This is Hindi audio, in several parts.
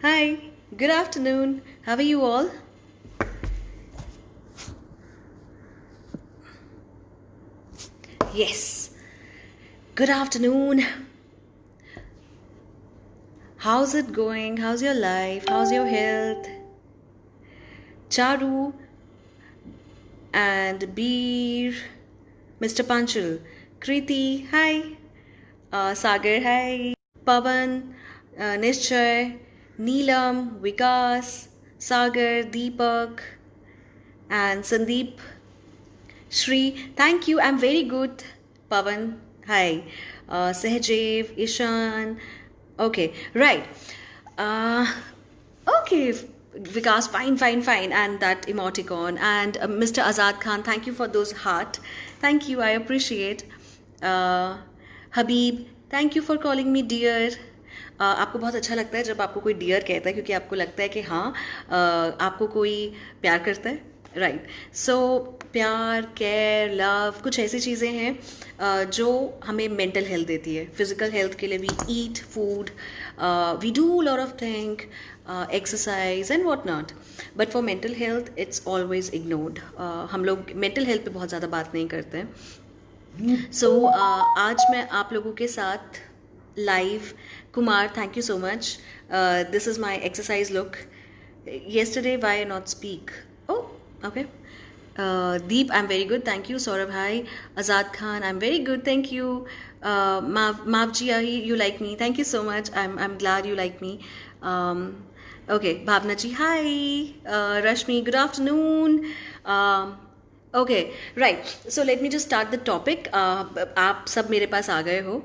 Hi, good afternoon. How are you all? Yes, good afternoon. How's it going? How's your life? How's your health? Charu and Beer, Mr. Panchal, Kriti, hi. Sagar, hi. Pavan, Nischay, Neelam, Vikas, Sagar, Deepak, and Sandeep. Shri, thank you. I'm very good. Pavan, hi. Sehjev, Ishan. Okay, right. Uh, okay, Vikas, fine, fine, fine. And that emoticon. And Mr. Azad Khan, thank you for those heart. Thank you, I appreciate. Uh, Habib, thank you for calling me dear. आपको बहुत अच्छा लगता है जब आपको कोई डियर कहता है क्योंकि आपको लगता है कि हाँ आपको कोई प्यार करता है राइट सो प्यार केयर लव कुछ ऐसी चीज़ें हैं जो हमें मेंटल हेल्थ देती है फिजिकल हेल्थ के लिए we eat food we do lot of thing exercise and what not but for mental health it's always ignored हम लोग मेंटल हेल्थ पे बहुत ज़्यादा बात नहीं करते हैं सो आज मैं आप लोगों के साथ live. Kumar, thank you so much. This is my exercise look. Yesterday, why not speak? Oh, okay. Deep, I'm very good. Thank you. Saurabh, hi. Azad Khan, I'm very good. Thank you. Mavji, you like me. Thank you so much. I'm glad you like me. Um, okay. Bhavna ji, hi. Rashmi, good afternoon. Okay, right. So let me just start the topic. आप सब मेरे पास आ गए हो.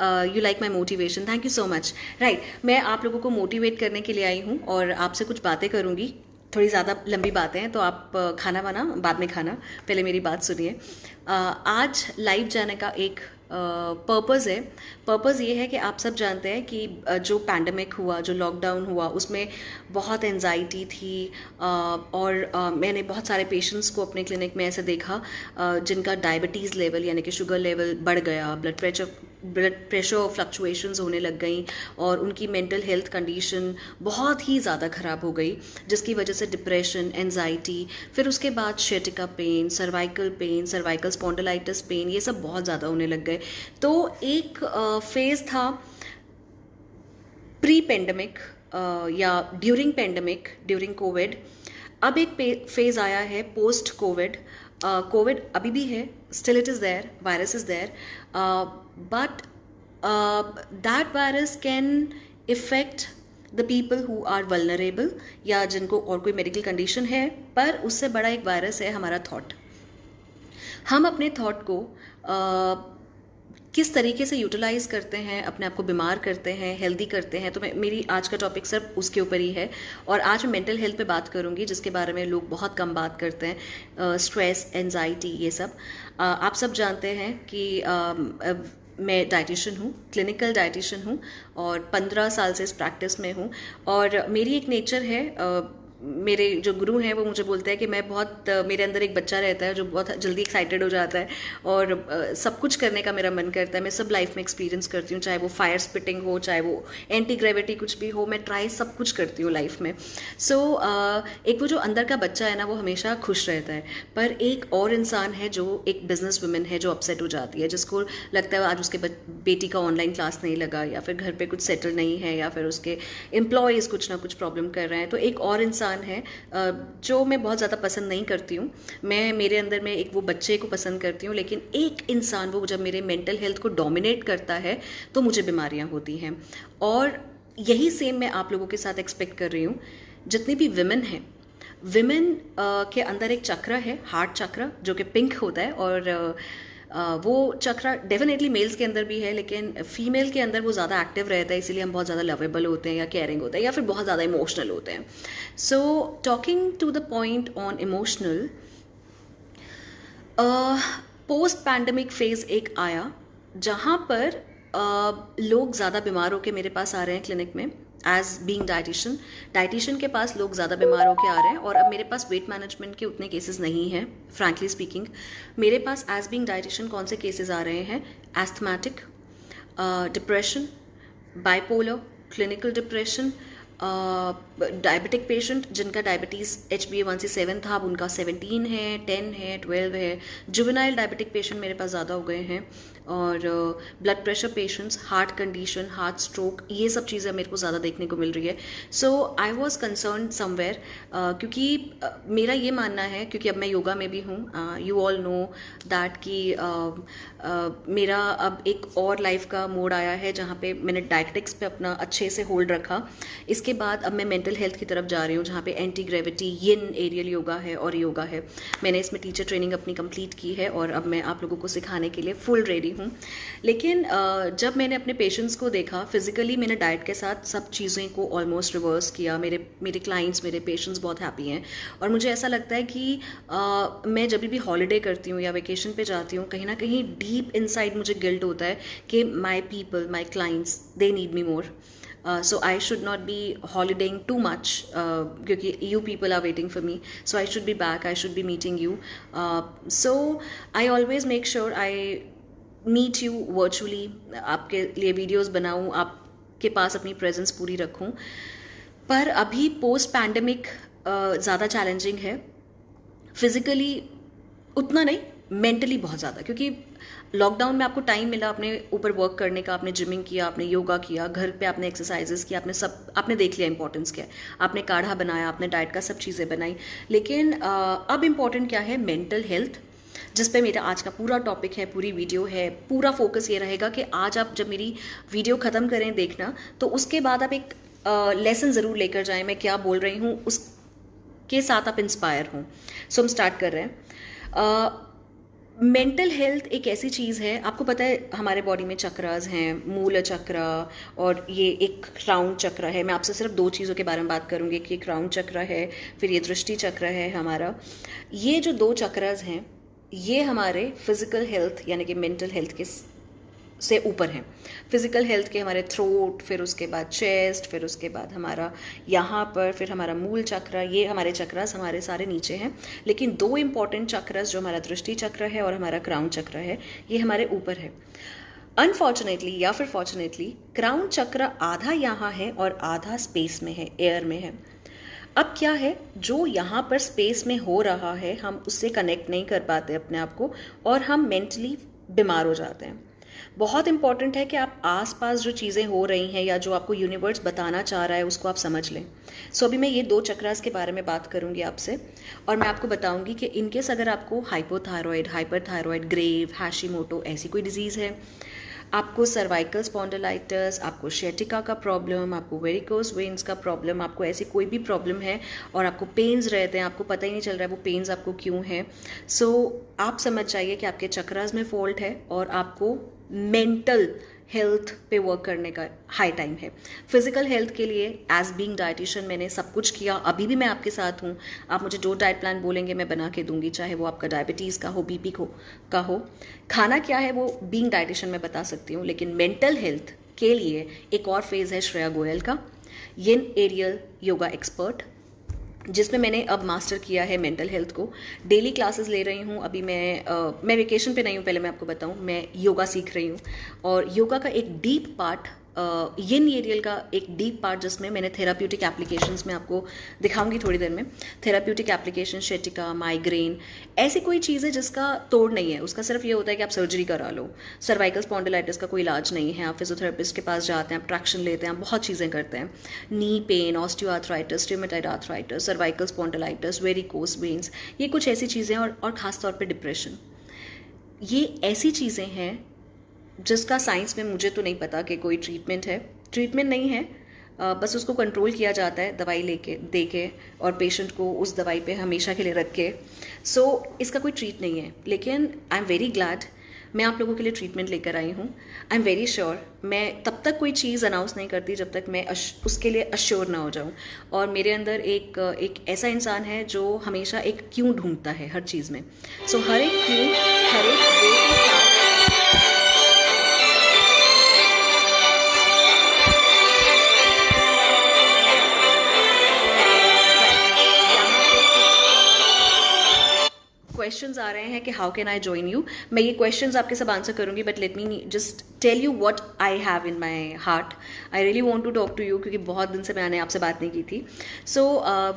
You like my motivation thank you so much right मैं आप लोगों को मोटिवेट करने के लिए आई हूँ और आपसे कुछ बातें करूँगी थोड़ी ज़्यादा लंबी बातें हैं तो आप खाना वाना बाद में खाना पहले मेरी बात सुनिए आज लाइव जाने का एक पर्पज़ है पर्पज़ ये है कि आप सब जानते हैं कि जो पैंडमिक हुआ जो लॉकडाउन हुआ उसमें बहुत एंजाइटी थी और मैंने बहुत सारे पेशेंट्स को अपने क्लिनिक में ऐसे देखा जिनका डायबिटीज़ लेवल यानी कि शुगर लेवल बढ़ गया ब्लड प्रेशर फ्लक्चुएशंस होने लग गई और उनकी मेंटल हेल्थ कंडीशन बहुत ही ज़्यादा ख़राब हो गई जिसकी वजह से डिप्रेशन एंजाइटी फिर उसके बाद शेटिका पेन सर्वाइकल स्पॉन्डिलाइटिस पेन ये सब बहुत ज़्यादा होने लग गए तो एक फेज़ था प्री पेंडेमिक या ड्यूरिंग कोविड अब एक फेज़ आया है पोस्ट कोविड कोविड अभी भी है still it is there virus is there but that virus can effect the people who are vulnerable या जिनको और कोई मेडिकल कंडीशन है पर उससे बड़ा एक वायरस है हमारा थॉट हम अपने थॉट को किस तरीके से यूटिलाइज करते हैं अपने आप को बीमार करते हैं हेल्दी करते हैं तो मेरी आज का टॉपिक सिर्फ उसके ऊपर ही है और आज मैं मेंटल हेल्थ पे बात करूंगी जिसके बारे में लोग बहुत कम बात करते हैं स्ट्रेस एंजाइटी ये सब आप सब जानते हैं कि मैं डाइटिशियन हूँ क्लिनिकल डाइटिशियन हूँ और 15 साल से इस प्रैक्टिस में हूँ और मेरी एक नेचर है मेरे जो गुरु हैं वो मुझे बोलते हैं कि मैं बहुत मेरे अंदर एक बच्चा रहता है जो बहुत जल्दी एक्साइटेड हो जाता है और सब कुछ करने का मेरा मन करता है मैं सब लाइफ में एक्सपीरियंस करती हूँ चाहे वो फायर स्पिटिंग हो चाहे वो एंटी ग्रेविटी कुछ भी हो मैं ट्राई सब कुछ करती हूँ लाइफ में सो एक वो जो अंदर का बच्चा है ना वो हमेशा खुश रहता है पर एक और इंसान है जो एक बिजनेस वुमेन है जो अपसेट हो जाती है जिसको लगता है आज उसके बेटी का ऑनलाइन क्लास नहीं लगा या फिर घर पे कुछ सेटल नहीं है या फिर उसके एम्प्लॉयज़ कुछ ना कुछ प्रॉब्लम कर रहे हैं तो एक और इंसान है जो मैं बहुत ज़्यादा पसंद नहीं करती हूँ मैं मेरे अंदर में एक वो बच्चे को पसंद करती हूँ लेकिन एक इंसान वो जब मेरे मेंटल हेल्थ को डोमिनेट करता है तो मुझे बीमारियाँ होती हैं और यही सेम मैं आप लोगों के साथ एक्सपेक्ट कर रही हूँ जितनी भी विमेन हैं विमेन के अंदर एक चक्र है हार्ट चक्र जो कि पिंक होता है और वो चक्र डेफिनेटली मेल्स के अंदर भी है लेकिन फीमेल के अंदर वो ज़्यादा एक्टिव रहता है इसीलिए हम बहुत ज़्यादा लवेबल होते हैं या केयरिंग होते हैं या फिर बहुत ज़्यादा इमोशनल होते हैं so talking to the point on emotional post pandemic phase एक आया जहाँ पर लोग ज़्यादा बीमार होकर मेरे पास आ रहे हैं क्लिनिक में एज बीइंग डाइटिशियन के पास लोग ज़्यादा बीमार होकर आ रहे हैं और अब मेरे पास वेट मैनेजमेंट के उतने केसेस नहीं हैं फ्रैंकली स्पीकिंग मेरे पास एज बीइंग डाइटिशियन कौन से केसेस आ रहे हैं asthmatic depression bipolar clinical depression diabetic patient जिनका डायबिटीज़ HbA1c 7 था, अब उनका 17 है, 10 है, 12 है। जुवेनाइल डायबिटिक पेशेंट मेरे पास ज़्यादा हो गए हैं। और blood pressure patients, heart condition, heart stroke, ये सब चीज़ें मेरे को ज़्यादा देखने को मिल रही है। सो आई वॉज कंसर्न समवेयर, क्योंकि मेरा ये मानना है, क्योंकि अब मैं योगा में भी हूँ, यू ऑल नो दैट कि मेरा अब एक और लाइफ का मोड आया है जहाँ पे मैंने डायटेटिक्स पे अपना अच्छे से होल्ड रखा। इसके बाद अब मैं मेंटल हेल्थ की तरफ जा रही हूँ, जहाँ पे एंटी ग्रेविटी यिन एरियल योगा है और योगा है। मैंने इसमें टीचर ट्रेनिंग अपनी कंप्लीट की है और अब मैं आप लोगों को सिखाने के लिए फुल रेडी हूँ। लेकिन जब मैंने अपने पेशेंट्स को देखा फिजिकली, मैंने डाइट के साथ सब चीज़ें को ऑलमोस्ट रिवर्स किया। मेरे क्लाइंट्स, मेरे पेशेंट्स बहुत हैप्पी हैं। और मुझे ऐसा लगता है कि मैं जब भी हॉलीडे करती हूँ या वेकेशन पे जाती हूँ, कहीं ना कहीं डीप इनसाइड मुझे गिल्ट होता है कि my people, my clients, they need me more. So I should not be holidaying too much, क्योंकि you people are waiting for me. So I should be back. I should be meeting you. So I always make sure I meet you virtually. आपके लिए वीडियोस बनाऊँ, आपके पास अपनी प्रेजेंस पूरी रखूँ. पर अभी पोस्ट पैंडमिक ज़्यादा चैलेंजिंग है. फिजिकली उतना नहीं, मेंटली बहुत ज़्यादा, क्योंकि लॉकडाउन में आपको टाइम मिला अपने ऊपर वर्क करने का. आपने जिमिंग किया, आपने योगा किया, घर पे आपने एक्सरसाइजेस किया, आपने देख लिया इंपॉर्टेंस क्या है. आपने काढ़ा बनाया, आपने डाइट का सब चीज़ें बनाई. लेकिन अब इम्पॉर्टेंट क्या है? मेंटल हेल्थ, जिस पे मेरा आज का पूरा टॉपिक है, पूरी वीडियो है. पूरा फोकस ये रहेगा कि आज आप जब मेरी वीडियो ख़त्म करें देखना, तो उसके बाद आप एक लेसन ज़रूर लेकर जाएं. मैं क्या बोल रही हूँ उसके साथ आप इंस्पायर हों. सो हम स्टार्ट कर रहे हैं. मेंटल हेल्थ एक ऐसी चीज़ है, आपको पता है हमारे बॉडी में चक्रास हैं, मूल चक्र और ये एक क्राउन चक्र है. मैं आपसे सिर्फ 2 चीज़ों के बारे में बात करूँगी कि क्राउन चक्र है, फिर ये दृष्टि चक्र है हमारा. ये जो 2 चक्रास हैं, ये हमारे फिजिकल हेल्थ यानी कि मेंटल हेल्थ के से ऊपर हैं. फिजिकल हेल्थ के हमारे थ्रोट, फिर उसके बाद चेस्ट, फिर उसके बाद हमारा यहाँ पर, फिर हमारा मूल चक्र. ये हमारे चक्रास हमारे सारे नीचे हैं. लेकिन 2 इंपॉर्टेंट चक्रास, जो हमारा दृष्टि चक्र है और हमारा क्राउन चक्र है, ये हमारे ऊपर है. अनफॉर्चुनेटली या फिर फॉर्चुनेटली, क्राउन चक्र आधा यहाँ है और आधा स्पेस में है, एयर में है. अब क्या है, जो यहाँ पर स्पेस में हो रहा है, हम उससे कनेक्ट नहीं कर पाते अपने आप को और हम मेंटली बीमार हो जाते हैं. बहुत इंपॉर्टेंट है कि आप आसपास जो चीज़ें हो रही हैं या जो आपको यूनिवर्स बताना चाह रहा है उसको आप समझ लें. सो अभी मैं ये 2 चक्रास के बारे में बात करूंगी आपसे, और मैं आपको बताऊंगी कि इनकेस अगर आपको हाइपोथायरॉयड, हाइपरथायरॉयड, ग्रेव, हैशिमोटो ऐसी कोई डिजीज़ है, आपको सर्वाइकल स्पॉन्डिलाइटिस, आपको शेटिका का प्रॉब्लम, आपको वेरिकोस वेन्स का प्रॉब्लम, आपको ऐसी कोई भी प्रॉब्लम है और आपको पेन्स रहते हैं, आपको पता ही नहीं चल रहा है वो पेन्स आपको क्यों है, सो आप समझ जाइए कि आपके चक्रास में फॉल्ट है और आपको मेंटल हेल्थ पे वर्क करने का हाई टाइम है. फिजिकल हेल्थ के लिए एज बीइंग डाइटिशियन मैंने सब कुछ किया, अभी भी मैं आपके साथ हूँ. आप मुझे जो डाइट प्लान बोलेंगे मैं बना के दूंगी, चाहे वो आपका डायबिटीज़ का हो, बीपी का हो. खाना क्या है वो बीइंग डाइटिशियन मैं बता सकती हूँ. लेकिन मेंटल हेल्थ के लिए एक और फेज़ है श्रेया गोयल का, यिन एरियल योगा एक्सपर्ट, जिसमें मैंने अब मास्टर किया है मेंटल हेल्थ को. डेली क्लासेस ले रही हूँ. अभी मैं वेकेशन पे नहीं हूँ, पहले मैं आपको बताऊँ. मैं योगा सीख रही हूँ और योगा का एक डीप पार्ट, यिन एरियल का एक डीप पार्ट, जिसमें मैंने थेराप्यूटिक एप्लीकेशंस में आपको दिखाऊंगी थोड़ी देर में. थेराप्यूटिक एप्लीकेशन, शेटिका, माइग्रेन, ऐसी कोई चीज़ है जिसका तोड़ नहीं है. उसका सिर्फ ये होता है कि आप सर्जरी करा लो. सर्वाइकल स्पॉन्डिलाइटिस का कोई इलाज नहीं है. आप फिजियोथेरेपिस्ट के पास जाते हैं, आप ट्रैक्शन लेते हैं, आप बहुत चीज़ें करते हैं. Knee pain, osteoarthritis, rheumatoid arthritis, cervical spondylitis, varicose veins, ये कुछ ऐसी चीज़ें, और ख़ासतौर पर डिप्रेशन, ये ऐसी चीज़ें हैं जिसका साइंस में मुझे तो नहीं पता कि कोई ट्रीटमेंट है. ट्रीटमेंट नहीं है, बस उसको कंट्रोल किया जाता है दवाई लेके, दे के, और पेशेंट को उस दवाई पे हमेशा के लिए रख के. सो इसका कोई ट्रीट नहीं है. लेकिन आई एम वेरी ग्लैड मैं आप लोगों के लिए ट्रीटमेंट लेकर आई हूँ. आई एम वेरी श्योर मैं तब तक कोई चीज़ अनाउंस नहीं करती जब तक मैं उसके लिए अश्योर ना हो जाऊँ. और मेरे अंदर एक ऐसा इंसान है जो हमेशा एक क्यों ढूंढता है हर चीज़ में. सो हर एक क्यों, हर एक वे के साथ क्वेश्चंस आ रहे हैं कि how can I join you. मैं ये क्वेश्चंस आपके सब आंसर करूंगी, but let me just tell you what I have in my heart. I really want to talk to you, क्योंकि बहुत दिन से मैंने आपसे बात नहीं की थी। So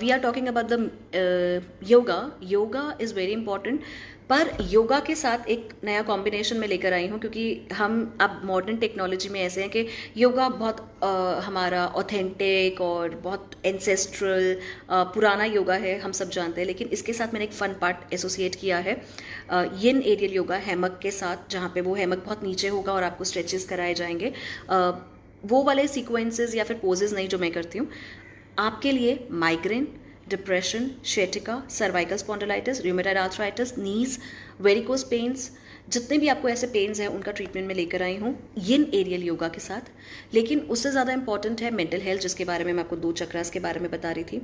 we are talking about the yoga. Yoga is very important, पर योगा के साथ एक नया कॉम्बिनेशन में लेकर आई हूँ, क्योंकि हम अब मॉडर्न टेक्नोलॉजी में ऐसे हैं कि योगा बहुत हमारा ऑथेंटिक और बहुत एंसेस्ट्रल पुराना योगा है, हम सब जानते हैं। लेकिन इसके साथ मैंने एक फ़न पार्ट एसोसिएट किया है, यिन एरियल योगा हैमक के साथ, जहाँ पे वो हैमक बहुत नीचे होगा और आपको स्ट्रेचेस कराए जाएंगे। वो वाले सीक्वेंसेस या फिर पोजेज नहीं जो मैं करती हूँ। आपके लिए migraine, depression, sciatica, cervical spondylitis, rheumatoid arthritis, knees, varicose pains, जितने भी आपको ऐसे पेन्स हैं उनका ट्रीटमेंट में लेकर आई हूँ यिन एरियल योगा के साथ। लेकिन उससे ज़्यादा इंपॉर्टेंट है मेंटल हेल्थ, जिसके बारे में मैं आपको 2 चक्रास के बारे में बता रही थी।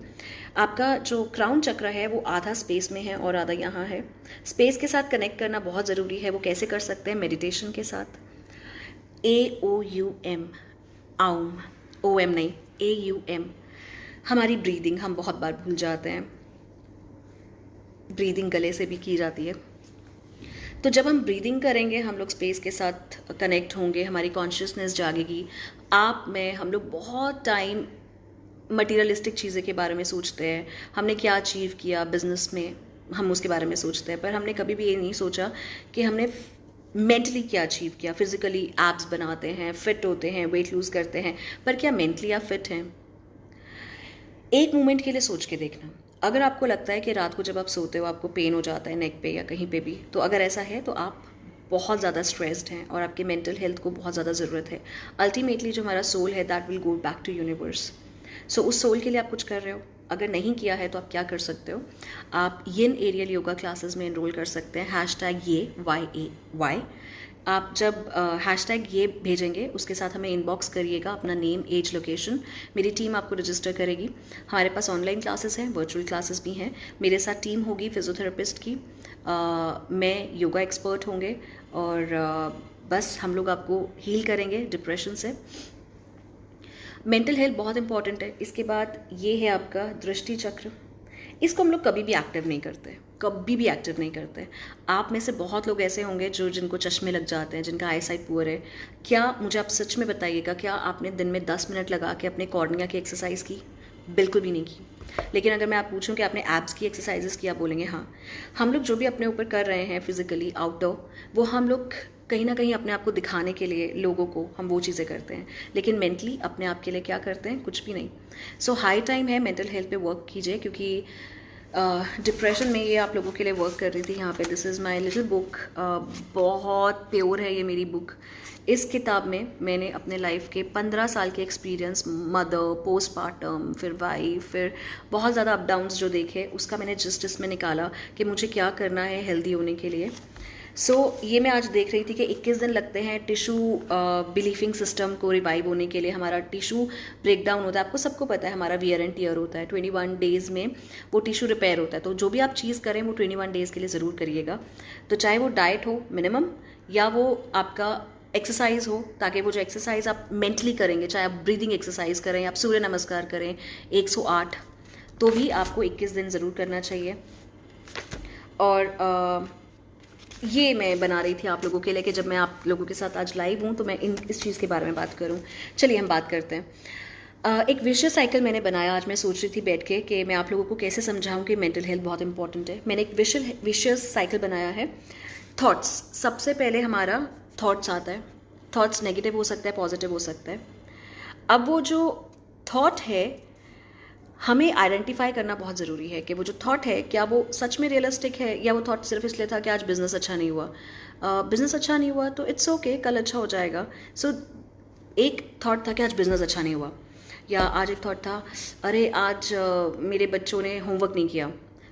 आपका जो क्राउन चक्र है वो आधा स्पेस में है और आधा यहाँ है। स्पेस के साथ कनेक्ट करना बहुत ज़रूरी है। वो कैसे कर सकते हैं? मेडिटेशन के साथ। AOUM, आउम, OM नहीं, AUM। हमारी ब्रीदिंग हम बहुत बार भूल जाते हैं। ब्रीदिंग गले से भी की जाती है। तो जब हम ब्रीदिंग करेंगे, हम लोग स्पेस के साथ कनेक्ट होंगे, हमारी कॉन्शियसनेस जागेगी। आप में हम लोग बहुत टाइम मटीरियलिस्टिक चीज़ें के बारे में सोचते हैं, हमने क्या अचीव किया बिजनेस में, हम उसके बारे में सोचते हैं, पर हमने कभी भी ये नहीं सोचा कि हमने मेंटली क्या अचीव किया। फिजिकली एब्स बनाते हैं, फिट होते हैं, वेट लूज करते हैं, पर क्या मेंटली आप फिट हैं? एक मोमेंट के लिए सोच के देखना। अगर आपको लगता है कि रात को जब आप सोते हो आपको पेन हो जाता है नेक पे या कहीं पे भी, तो अगर ऐसा है तो आप बहुत ज़्यादा स्ट्रेस्ड हैं और आपके मेंटल हेल्थ को बहुत ज़्यादा ज़रूरत है। अल्टीमेटली जो हमारा सोल है that will go back to universe. So उस सोल के लिए आप कुछ कर रहे हो। अगर नहीं किया है तो आप क्या कर सकते हो? आप यिन एरियल योगा क्लासेस में एनरोल कर सकते हैं। #YAY। आप जब हैशटैग ये भेजेंगे, उसके साथ हमें इनबॉक्स करिएगा अपना नेम, एज, लोकेशन। मेरी टीम आपको रजिस्टर करेगी। हमारे पास ऑनलाइन क्लासेस हैं, वर्चुअल क्लासेस भी हैं। मेरे साथ टीम होगी फिजियोथेरेपिस्ट की, मैं योगा एक्सपर्ट होंगे और बस हम लोग आपको हील करेंगे डिप्रेशन से। मेंटल हेल्थ बहुत इंपॉर्टेंट है। इसके बाद ये है आपका दृष्टि चक्र। इसको हम लोग कभी भी एक्टिव नहीं करते, कभी भी एक्टिव नहीं करते। आप में से बहुत लोग ऐसे होंगे जिनको चश्मे लग जाते हैं, जिनका आई साइट पुअर है। क्या, मुझे आप सच में बताइएगा, क्या आपने दिन में 10 मिनट लगा के अपने कॉर्निया की एक्सरसाइज की? बिल्कुल भी नहीं की। लेकिन अगर मैं आप पूछूं कि आपने एब्स की एक्सरसाइजेस की, आप बोलेंगे हाँ। हम लोग जो भी अपने ऊपर कर रहे हैं फिजिकली आउटडोर, वो हम लोग कहीं ना कहीं अपने आप को दिखाने के लिए लोगों को हम वो चीज़ें करते हैं, लेकिन मेंटली अपने आप के लिए क्या करते हैं? कुछ भी नहीं। सो हाई टाइम है मेंटल हेल्थ पे वर्क कीजिए, क्योंकि डिप्रेशन में ये आप लोगों के लिए वर्क कर रही थी यहाँ पे। This is my little book. बहुत प्योर है ये मेरी बुक। इस किताब में मैंने अपने लाइफ के 15 साल के एक्सपीरियंस, मदर, पोस्टमार्टम, फिर वाइफ, फिर बहुत ज़्यादा अप डाउन्स जो देखे, उसका मैंने जस्ट इसमें निकाला कि मुझे क्या करना है हेल्दी होने के लिए। सो ये मैं आज देख रही थी कि 21 दिन लगते हैं टिश्यू बिलीफिंग सिस्टम को रिवाइव होने के लिए। हमारा टिश्यू ब्रेक डाउन होता है, आपको सबको पता है, हमारा वियर एंड टीयर होता है। 21 डेज़ में वो टिश्यू रिपेयर होता है। तो जो भी आप चीज़ करें वो 21 डेज़ के लिए ज़रूर करिएगा। तो चाहे वो डाइट हो मिनिमम, या वो आपका एक्सरसाइज हो, ताकि वो जो एक्सरसाइज आप मेंटली करेंगे, चाहे आप ब्रीदिंग एक्सरसाइज करें, आप सूर्य नमस्कार करें 108, तो भी आपको 21 दिन ज़रूर करना चाहिए। और ये मैं बना रही थी आप लोगों के लिए कि जब मैं आप लोगों के साथ आज लाइव हूँ तो मैं इस चीज़ के बारे में बात करूँ। चलिए हम बात करते हैं। एक विशियस साइकिल मैंने बनाया। आज मैं सोच रही थी बैठ के कि मैं आप लोगों को कैसे समझाऊं कि मेंटल हेल्थ बहुत इंपॉर्टेंट है। मैंने एक विशियस साइकिल बनाया है। थॉट्स, सबसे पहले हमारा थॉट्स आता है। थॉट्स नेगेटिव हो सकता है, पॉजिटिव हो सकता है। अब वो जो थॉट है, हमें आइडेंटिफाई करना बहुत ज़रूरी है कि वो जो थॉट है क्या वो सच में रियलिस्टिक है, या वो थॉट सिर्फ इसलिए था कि आज बिज़नेस अच्छा नहीं हुआ। बिज़नेस अच्छा नहीं हुआ तो इट्स ओके, कल अच्छा हो जाएगा। सो एक थॉट था कि आज बिज़नेस अच्छा नहीं हुआ, या आज एक थॉट था अरे आज मेरे बच्चों ने होमवर्क नहीं किया,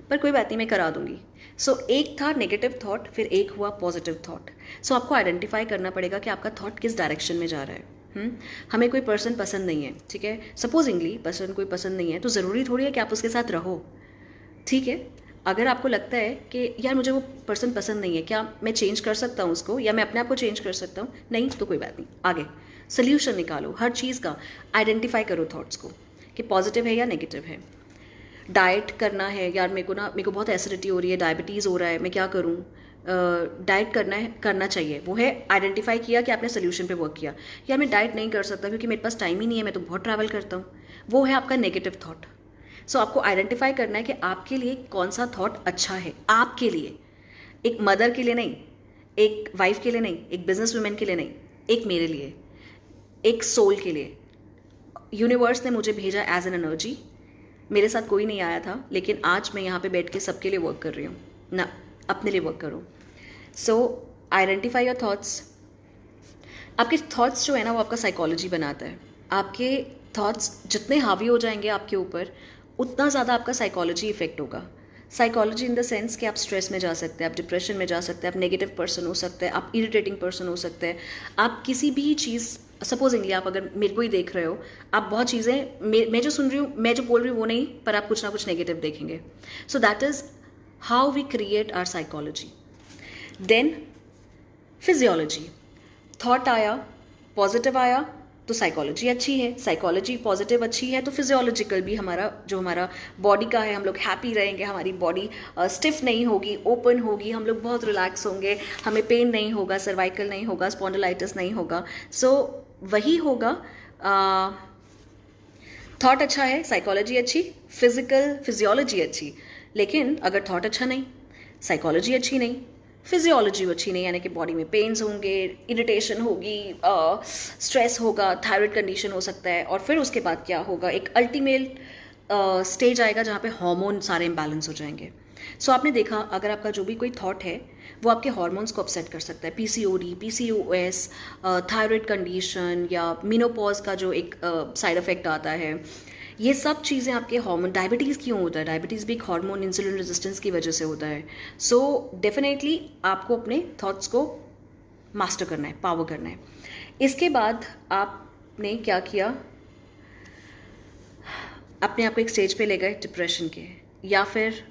पर कोई बात नहीं मैं करा दूंगी। सो एक था नेगेटिव थॉट, फिर एक हुआ पॉजिटिव थॉट। सो आपको आइडेंटिफाई करना पड़ेगा कि आपका थॉट किस डायरेक्शन में जा रहा है। हमें कोई पर्सन पसंद नहीं है, ठीक है, सपोजिंगली पर्सन कोई पसंद नहीं है, तो ज़रूरी थोड़ी है कि आप उसके साथ रहो, ठीक है। अगर आपको लगता है कि यार मुझे वो पर्सन पसंद नहीं है, क्या मैं चेंज कर सकता हूँ उसको, या मैं अपने आप को चेंज कर सकता हूँ? नहीं, तो कोई बात नहीं, आगे सोल्यूशन निकालो। हर चीज़ का आइडेंटिफाई करो थॉट्स को कि पॉजिटिव है या नेगेटिव है। डाइट करना है, यार मेरे को बहुत एसिडिटी हो रही है, डायबिटीज़ हो रहा है, मैं क्या करूँ, डाइट करना चाहिए। वो है आइडेंटिफाई किया कि आपने सोल्यूशन पे वर्क किया। यार मैं डाइट नहीं कर सकता क्योंकि मेरे पास टाइम ही नहीं है, मैं तो बहुत ट्रैवल करता हूँ। वो है आपका नेगेटिव थॉट। सो आपको आइडेंटिफाई करना है कि आपके लिए कौन सा थॉट अच्छा है, आपके लिए, एक मदर के लिए नहीं, एक वाइफ के लिए नहीं, एक बिजनेस वुमेन के लिए नहीं, एक मेरे लिए, एक सोल के लिए। यूनिवर्स ने मुझे भेजा एज एन एनर्जी। मेरे साथ कोई नहीं आया था, लेकिन आज मैं यहाँ पे बैठ के सबके लिए वर्क कर रही हूँ ना, अपने लिए वर्क करो। सो आइडेंटिफाई योर थॉट्स। आपके थॉट्स जो है ना, वो आपका साइकोलॉजी बनाता है। आपके थॉट्स जितने हावी हो जाएंगे आपके ऊपर, उतना ज़्यादा आपका साइकोलॉजी इफेक्ट होगा। साइकोलॉजी इन द सेंस कि आप स्ट्रेस में जा सकते हैं, आप डिप्रेशन में जा सकते हैं, आप नेगेटिव पर्सन हो सकते हैं, आप इरिटेटिंग पर्सन हो सकते हैं, आप किसी भी चीज़, सपोजिंगली आप अगर मेरे को ही देख रहे हो, आप बहुत चीज़ें, मैं जो सुन रही हूँ, मैं जो बोल रही हूँ वो नहीं, पर आप कुछ ना कुछ नेगेटिव देखेंगे। So that is how we create our psychology. Then physiology. Thought आया, पॉजिटिव आया तो साइकोलॉजी अच्छी है, साइकोलॉजी पॉजिटिव अच्छी है तो फिजियोलॉजिकल भी हमारा जो हमारा बॉडी का है, हम लोग हैप्पी रहेंगे, हमारी बॉडी स्टिफ नहीं होगी, ओपन होगी, हम लोग बहुत रिलैक्स होंगे, हमें पेन नहीं होगा, सर्वाइकल नहीं होगा, स्पॉन्डिलाइटिस नहीं होगा। सो वही होगा। थॉट अच्छा है, साइकोलॉजी अच्छी, फिजियोलॉजी अच्छी। लेकिन अगर थॉट अच्छा नहीं, साइकोलॉजी अच्छी नहीं, फिजियोलॉजी अच्छी नहीं, यानी कि बॉडी में पेन्स होंगे, इरिटेशन होगी, स्ट्रेस होगा, थायराइड कंडीशन हो सकता है, और फिर उसके बाद क्या होगा, एक अल्टीमेट स्टेज आएगा जहाँ पे हार्मोन सारे इम्बैलेंस हो जाएंगे। सो आपने देखा, अगर आपका जो भी कोई थॉट है वो आपके हार्मोन्स को अपसेट कर सकता है। पीसीओडी, पीसीओएस, थायराइड कंडीशन, या मेनोपॉज का जो एक साइड इफेक्ट आता है, ये सब चीज़ें आपके हार्मोन, डायबिटीज़ क्यों होता है, डायबिटीज़ भी एक हार्मोन इंसुलिन रेजिस्टेंस की वजह से होता है। सो डेफिनेटली आपको अपने थॉट्स को मास्टर करना है, पावर करना है। इसके बाद आपने क्या किया, अपने आप को एक स्टेज पे ले गए डिप्रेशन के, या फिर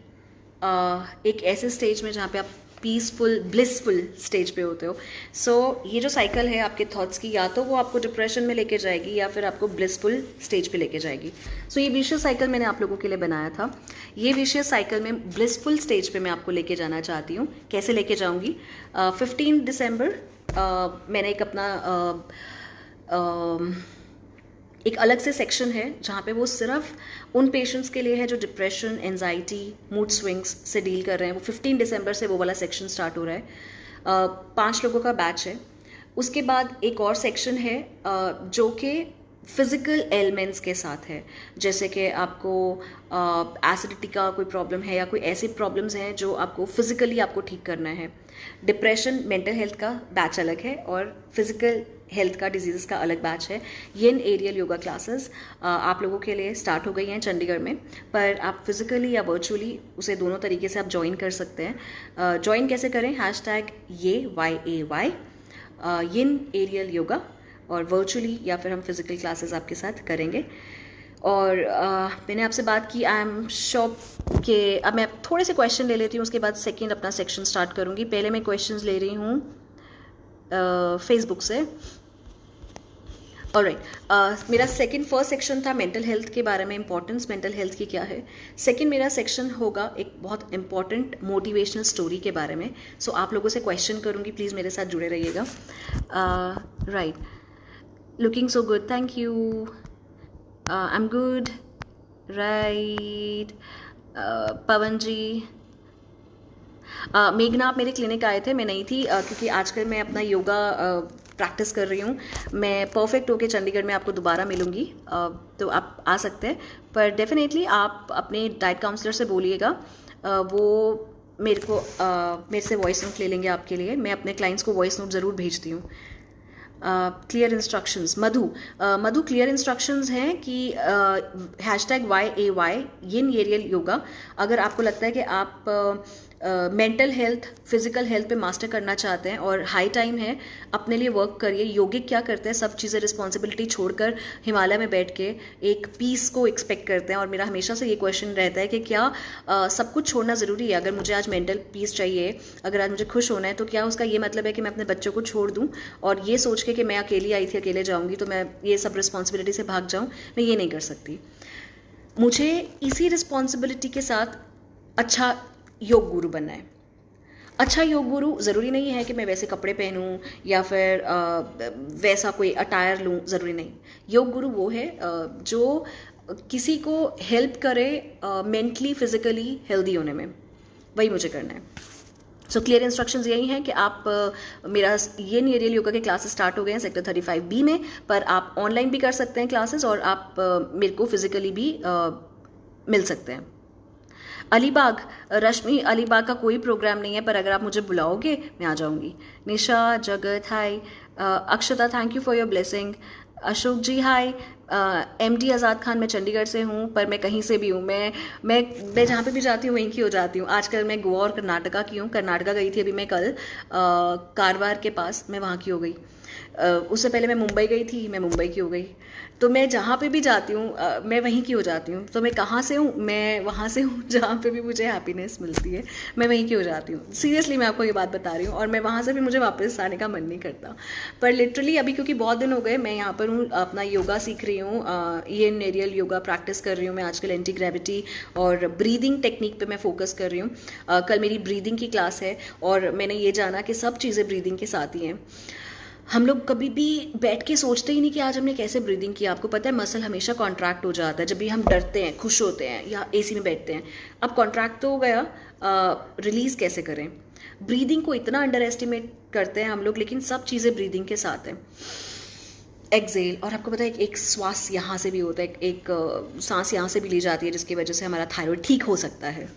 एक ऐसे स्टेज में जहाँ पे आप पीसफुल, ब्लिसफुल स्टेज पे होते हो। सो ये जो साइकिल है आपके थॉट्स की, या तो वो आपको डिप्रेशन में लेके जाएगी या फिर आपको ब्लिसफुल स्टेज पे लेके जाएगी। सो ये विशियस साइकिल मैंने आप लोगों के लिए बनाया था। ये विशियस साइकिल में ब्लिसफुल स्टेज पे मैं आपको लेके जाना चाहती हूँ। कैसे लेके जाऊँगी? 15 दिसंबर मैंने एक अपना एक अलग से सेक्शन है जहाँ पे वो सिर्फ उन पेशेंट्स के लिए है जो डिप्रेशन, एंजाइटी, मूड स्विंग्स से डील कर रहे हैं। वो 15 दिसंबर से वो वाला सेक्शन स्टार्ट हो रहा है। 5 लोगों का बैच है। उसके बाद एक और सेक्शन है जो कि फिजिकल एलिमेंट्स के साथ है, जैसे कि आपको एसिडिटी का कोई प्रॉब्लम है या कोई ऐसी प्रॉब्लम्स हैं जो आपको फिजिकली आपको ठीक करना है। डिप्रेशन, मेंटल हेल्थ का बैच अलग है और फिजिकल हेल्थ का, डिजीज़ का अलग बैच है। येन एरियल योगा क्लासेस आप लोगों के लिए स्टार्ट हो गई हैं चंडीगढ़ में, पर आप फिजिकली या वर्चुअली उसे दोनों तरीके से आप ज्वाइन कर सकते हैं। ज्वाइन कैसे करें? #YAY येन एरियल योगा, और वर्चुअली या फिर हम फिजिकल क्लासेस आपके साथ करेंगे। और मैंने आपसे बात की, आई एम श्योर कि अब मैं थोड़े से क्वेश्चन ले लेती हूँ, उसके बाद सेकंड अपना सेक्शन स्टार्ट करूँगी। पहले मैं क्वेश्चंस ले रही हूँ फेसबुक से। ऑलराइट, मेरा फर्स्ट सेक्शन था मेंटल हेल्थ के बारे में, इंपॉर्टेंस मेंटल हेल्थ की क्या है। सेकंड मेरा सेक्शन होगा एक बहुत इंपॉर्टेंट मोटिवेशनल स्टोरी के बारे में। सो आप लोगों से क्वेश्चन करूँगी, प्लीज़ मेरे साथ जुड़े रहिएगा। Right, looking so good, thank you, I am good, right. Pavan ji, मेघना, आप मेरे क्लिनिक आए थे, मैं नहीं थी क्योंकि आजकल मैं अपना योगा प्रैक्टिस कर रही हूँ। मैं परफेक्ट होके चंडीगढ़ में आपको दोबारा मिलूँगी, तो आप आ सकते हैं। पर डेफिनेटली आप अपने डाइट काउंसलर से बोलिएगा, वो मेरे से वॉइस नोट ले लेंगे आपके लिए। मैं अपने क्लाइंट्स को वॉइस नोट ज़रूर भेजती हूँ। क्लियर इंस्ट्रक्शंस, मधु क्लियर इंस्ट्रक्शंस हैं कि #YAY येन एरियल योगा। अगर आपको लगता है कि आप मेंटल हेल्थ, फिजिकल हेल्थ पे मास्टर करना चाहते हैं और हाई टाइम है, अपने लिए वर्क करिए। योगिक क्या करते हैं, सब चीज़ें रिस्पॉन्सिबिलिटी छोड़कर हिमालय में बैठ के एक पीस को एक्सपेक्ट करते हैं। और मेरा हमेशा से ये क्वेश्चन रहता है कि क्या सब कुछ छोड़ना ज़रूरी है? अगर मुझे आज मेंटल पीस चाहिए, अगर आज मुझे खुश होना है, तो क्या उसका ये मतलब है कि मैं अपने बच्चों को छोड़ दूँ और ये सोच के कि मैं अकेली आई थी, अकेले जाऊँगी, तो मैं ये सब रिस्पॉन्सिबिलिटी से भाग जाऊँ? मैं ये नहीं कर सकती। मुझे इसी रिस्पॉन्सिबिलिटी के साथ अच्छा योग गुरु बनना है। अच्छा योग गुरु ज़रूरी नहीं है कि मैं वैसे कपड़े पहनूं या फिर वैसा कोई अटायर लूं, ज़रूरी नहीं। योग गुरु वो है जो किसी को हेल्प करे मेंटली फिजिकली हेल्दी होने में, वही मुझे करना है। सो क्लियर इंस्ट्रक्शंस यही हैं कि आप मेरा ये एरियल योगा के क्लासेस स्टार्ट हो गए हैं सेक्टर 35B में, पर आप ऑनलाइन भी कर सकते हैं क्लासेस और आप मेरे को फिजिकली भी मिल सकते हैं। अलीबाग, रश्मि अलीबाग का कोई प्रोग्राम नहीं है, पर अगर आप मुझे बुलाओगे मैं आ जाऊंगी। Nisha, Jagat hi, Akshata thank you for your blessing, Ashok ji hi, MD Azad Khan, मैं चंडीगढ़ से हूँ पर मैं कहीं से भी हूँ, मैं जहाँ पे भी जाती हूँ वहीं की हो जाती हूँ। आजकल मैं गोवा और कर्नाटका की हूँ, कर्नाटका गई थी अभी मैं कल, कारवार के पास मैं वहाँ की हो गई। उससे पहले मैं मुंबई गई थी, मैं मुंबई की हो गई। तो मैं जहाँ पे भी जाती हूँ मैं वहीं की हो जाती हूँ। तो मैं कहाँ से हूँ, मैं वहाँ से हूँ जहाँ पे भी मुझे हैप्पीनेस मिलती है मैं वहीं की हो जाती हूँ। सीरियसली मैं आपको ये बात बता रही हूँ, और मैं वहाँ से भी मुझे वापस आने का मन नहीं करता। पर लिटरली अभी क्योंकि बहुत दिन हो गए मैं यहाँ पर हूँ, अपना योगा सीख रही हूँ, ये नेरियल योगा प्रैक्टिस कर रही हूँ मैं आजकल, एंटी ग्रेविटी और ब्रीदिंग टेक्निक पे मैं फोकस कर रही हूँ। कल मेरी ब्रीदिंग की क्लास है और मैंने ये जाना कि सब चीज़ें ब्रीदिंग के साथ ही हैं। हम लोग कभी भी बैठ के सोचते ही नहीं कि आज हमने कैसे ब्रीदिंग किया। आपको पता है मसल हमेशा कॉन्ट्रैक्ट हो जाता है जब भी हम डरते हैं, खुश होते हैं या AC में बैठते हैं। अब कॉन्ट्रैक्ट तो हो गया, रिलीज कैसे करें? ब्रीदिंग को इतना अंडर एस्टिमेट करते हैं हम लोग, लेकिन सब चीज़ें ब्रीदिंग के साथ हैं। एक्सेल, और आपको पता है एक श्वास यहाँ से भी होता है, एक सांस यहाँ से भी ली जाती है जिसकी वजह से हमारा थायराइड ठीक हो सकता है।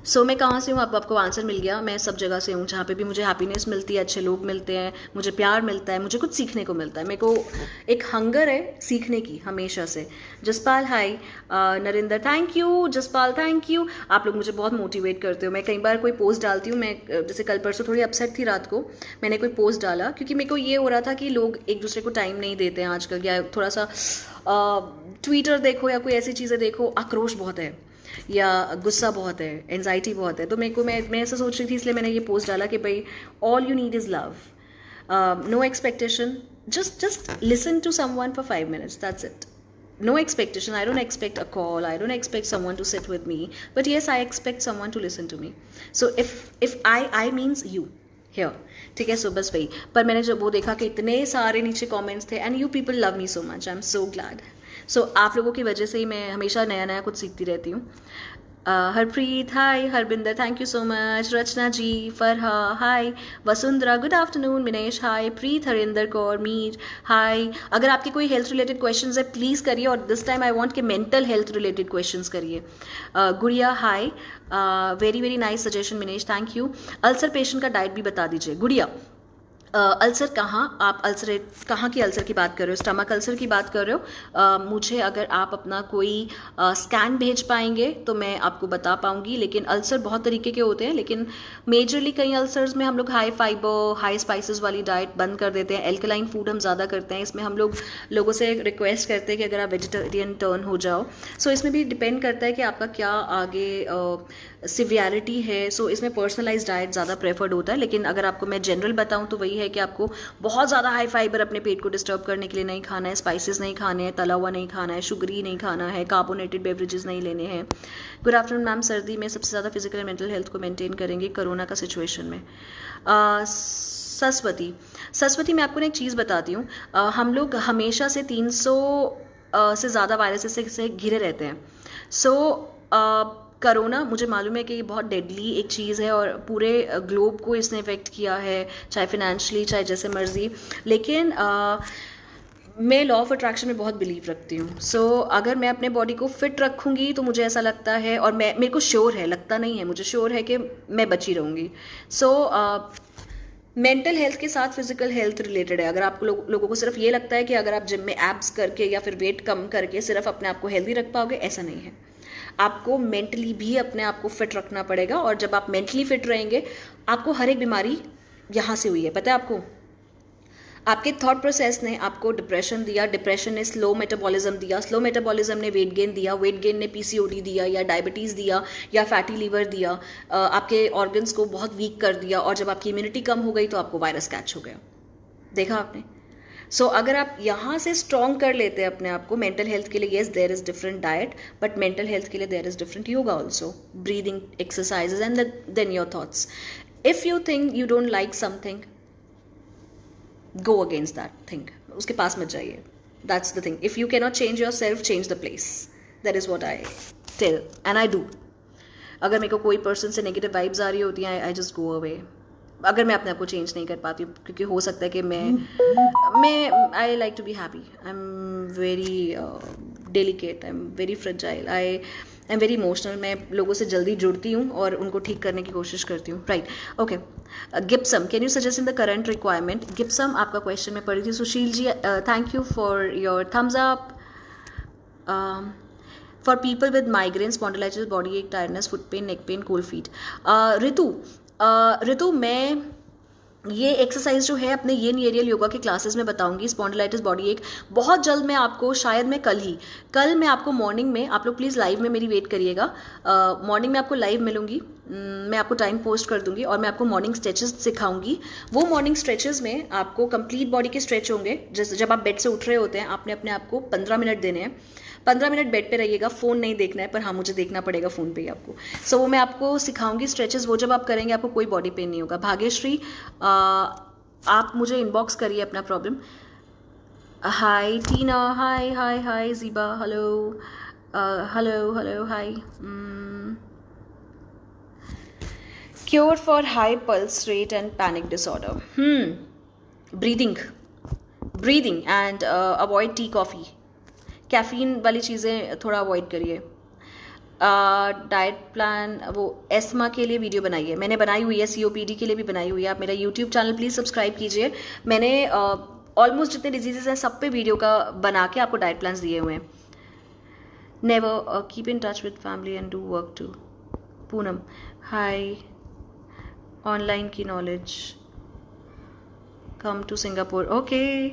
सो मैं कहाँ से हूँ, आपको आंसर मिल गया। मैं सब जगह से हूँ जहाँ पे भी मुझे हैप्पीनेस मिलती है, अच्छे लोग मिलते हैं, मुझे प्यार मिलता है, मुझे कुछ सीखने को मिलता है। मेरे को एक हंगर है सीखने की हमेशा से। Jaspal hi, Narendra thank you, Jaspal thank you. आप लोग मुझे बहुत मोटिवेट करते हो। मैं कई बार कोई पोस्ट डालती हूँ, मैं जैसे कल परसों थोड़ी अपसेट थी रात को, मैंने कोई पोस्ट डाला क्योंकि मेरे को ये हो रहा था कि लोग एक दूसरे को टाइम नहीं देते हैं आजकल, या थोड़ा सा ट्विटर देखो या कोई ऐसी चीज़ें देखो, आक्रोश बहुत है या गुस्सा बहुत है, एंजाइटी बहुत है। तो मैं ऐसा सोच रही थी, इसलिए मैंने ये पोस्ट डाला कि भाई all you need is love, no expectation, just listen to someone for 5 minutes, that's it. No expectation. I don't expect a call, I don't expect someone to sit with me, but yes, I expect someone to listen to me. So if I means you here, ठीक है। सो बस वही। पर मैंने जब वो देखा कि इतने सारे नीचे कमेंट्स थे, and you people love me so much, I am so glad. So आप लोगों की वजह से ही मैं हमेशा नया नया कुछ सीखती रहती हूँ। Harpreet hi, Harbinder thank you so much, Rachna ji, Farah hi, Vasundhara good afternoon, Minesh hi, Preet, Harinder Kaur, Mir hi. अगर आपके कोई हेल्थ रिलेटेड क्वेश्चंस है प्लीज़ करिए, और दिस टाइम आई वांट कि मेंटल हेल्थ रिलेटेड क्वेश्चंस करिए। Gudiya hi, very very nice suggestion Minesh, thank you. Ulcer patient का डाइट भी बता दीजिए गुड़िया। अल्सर कहाँ, आप अल्सर कहाँ की अल्सर की बात कर रहे हो? स्टमक अल्सर की बात कर रहे हो? मुझे अगर आप अपना कोई स्कैन भेज पाएंगे तो मैं आपको बता पाऊंगी। लेकिन अल्सर बहुत तरीके के होते हैं, लेकिन मेजरली कई अल्सर्स में हम लोग हाई फाइबर हाई स्पाइसेस वाली डाइट बंद कर देते हैं, एल्कलाइन फूड हम ज़्यादा करते हैं। इसमें हम लोगों से रिक्वेस्ट करते हैं कि अगर आप वेजिटेरियन टर्न हो जाओ। सो इसमें भी डिपेंड करता है कि आपका क्या आगे सिवियरिटी है। सो इसमें पर्सनलाइज डाइट ज़्यादा प्रेफर्ड होता है। लेकिन अगर आपको मैं जनरल बताऊँ तो वही है कि आपको बहुत ज़्यादा हाई फाइबर अपने पेट को डिस्टर्ब करने के लिए नहीं खाना है, स्पाइसेस नहीं खाने हैं, तला हुआ नहीं खाना है, शुगरी नहीं खाना है, कार्बोनेटेड बेवरेजेस नहीं लेने हैं। गुड आफ्टरनून मैम, सर्दी में सबसे ज़्यादा फिजिकल एंड मेंटल हेल्थ को मेंटेन करेंगे कोरोना का सिचुएशन में। सरस्वती मैं आपको ना एक चीज़ बताती हूँ। हम लोग हमेशा से 300 से ज़्यादा वायरसेस से घिरे रहते हैं। सो करोना मुझे मालूम है कि ये बहुत डेडली एक चीज़ है और पूरे ग्लोब को इसने इफेक्ट किया है, चाहे फिनेंशली चाहे जैसे मर्जी। लेकिन मैं लॉ ऑफ अट्रैक्शन में बहुत बिलीव रखती हूँ। सो अगर मैं अपने बॉडी को फिट रखूँगी तो मुझे ऐसा लगता है, और मेरे को श्योर है, लगता नहीं है, मुझे श्योर है कि मैं बची रहूँगी। सो मेंटल हेल्थ के साथ फिजिकल हेल्थ रिलेटेड है। अगर आपको लोगों को सिर्फ ये लगता है कि अगर आप जिम में एब्स करके या फिर वेट कम करके सिर्फ अपने आप को हेल्दी रख पाओगे, ऐसा नहीं है। आपको मेंटली भी अपने आप को फिट रखना पड़ेगा, और जब आप मेंटली फिट रहेंगे आपको हर एक बीमारी यहाँ से हुई है, पता है आपको? आपके थॉट प्रोसेस ने आपको डिप्रेशन दिया, डिप्रेशन ने स्लो मेटाबॉलिज्म दिया, स्लो मेटाबॉलिज्म ने वेट गेन दिया, वेट गेन ने PCOD दिया या डायबिटीज़ दिया या फैटी लीवर दिया, आपके ऑर्गन्स को बहुत वीक कर दिया, और जब आपकी इम्यूनिटी कम हो गई तो आपको वायरस कैच हो गया। देखा आपने? सो अगर आप यहाँ से स्ट्रॉन्ग कर लेते हैं अपने आप को मेंटल हेल्थ के लिए, yes there is different diet, but mental health के लिए there is different yoga also, breathing exercises and then your thoughts. If you think you don't like something, go against that thing, उसके पास मत जाइए. That's the thing. If you cannot change yourself, change the place. That is what I tell and I do. अगर मेरे को कोई पर्सन से नेगेटिव वाइब्स आ रही होती हैं, आई जस्ट गो अवे. अगर मैं अपने आप को चेंज नहीं कर पाती हूँ, क्योंकि हो सकता है कि मैं I like to be happy. I am very delicate, I am very fragile, I am very emotional. मैं लोगों से जल्दी जुड़ती हूँ और उनको ठीक करने की कोशिश करती हूँ. Right, okay. Gypsum, can you suggest in the current requirement? Gypsum आपका क्वेश्चन मैं पढ़ी थी. Sushil ji, thank you for your thumbs up. For people with migraine, spondylitis, body ache, tiredness, foot pain, neck pain, cold feet. Ritu, मैं ये एक्सरसाइज जो है अपने येन एरियल योगा के क्लासेस में बताऊंगी. स्पॉन्डिलाइटिस, बॉडी एक, बहुत जल्द मैं आपको, शायद मैं कल मैं आपको मॉर्निंग में, आप लोग प्लीज़ लाइव में मेरी वेट करिएगा. मॉर्निंग में आपको लाइव मिलूंगी. मैं आपको टाइम पोस्ट कर दूंगी और मैं आपको मॉर्निंग स्ट्रेचेस सिखाऊंगी. वो मॉर्निंग स्ट्रेचेस में आपको कंप्लीट बॉडी के स्ट्रेच होंगे. जैसे जब आप बेड से उठ रहे होते हैं, आपने अपने आप को 15 मिनट देने हैं. 15 मिनट बेड पे रहिएगा, फ़ोन नहीं देखना है, पर हाँ मुझे देखना पड़ेगा फ़ोन पे ही आपको. सो वो मैं आपको सिखाऊंगी स्ट्रेचेस. वो जब आप करेंगे आपको कोई बॉडी पेन नहीं होगा. भाग्यश्री, आप मुझे इनबॉक्स करिए अपना problem. Hi Tina, hi hi hi. Zeeba, hello hello hello hi. Cure for high pulse rate and panic disorder, breathing and avoid tea, coffee, caffeine वाली चीज़ें थोड़ा अवॉइड करिए. डाइट प्लान, वो एस्मा के लिए वीडियो बनाई है, मैंने बनाई हुई है. COPD के लिए भी बनाई हुई है. आप मेरा यूट्यूब चैनल प्लीज़ सब्सक्राइब कीजिए. मैंने ऑलमोस्ट जितने डिजीजेस हैं सब पे वीडियो का बना के आपको डाइट प्लान्स दिए हुए हैं. Never keep in touch with family and do work too. Poonam, hi. Online की knowledge, come to Singapore, okay.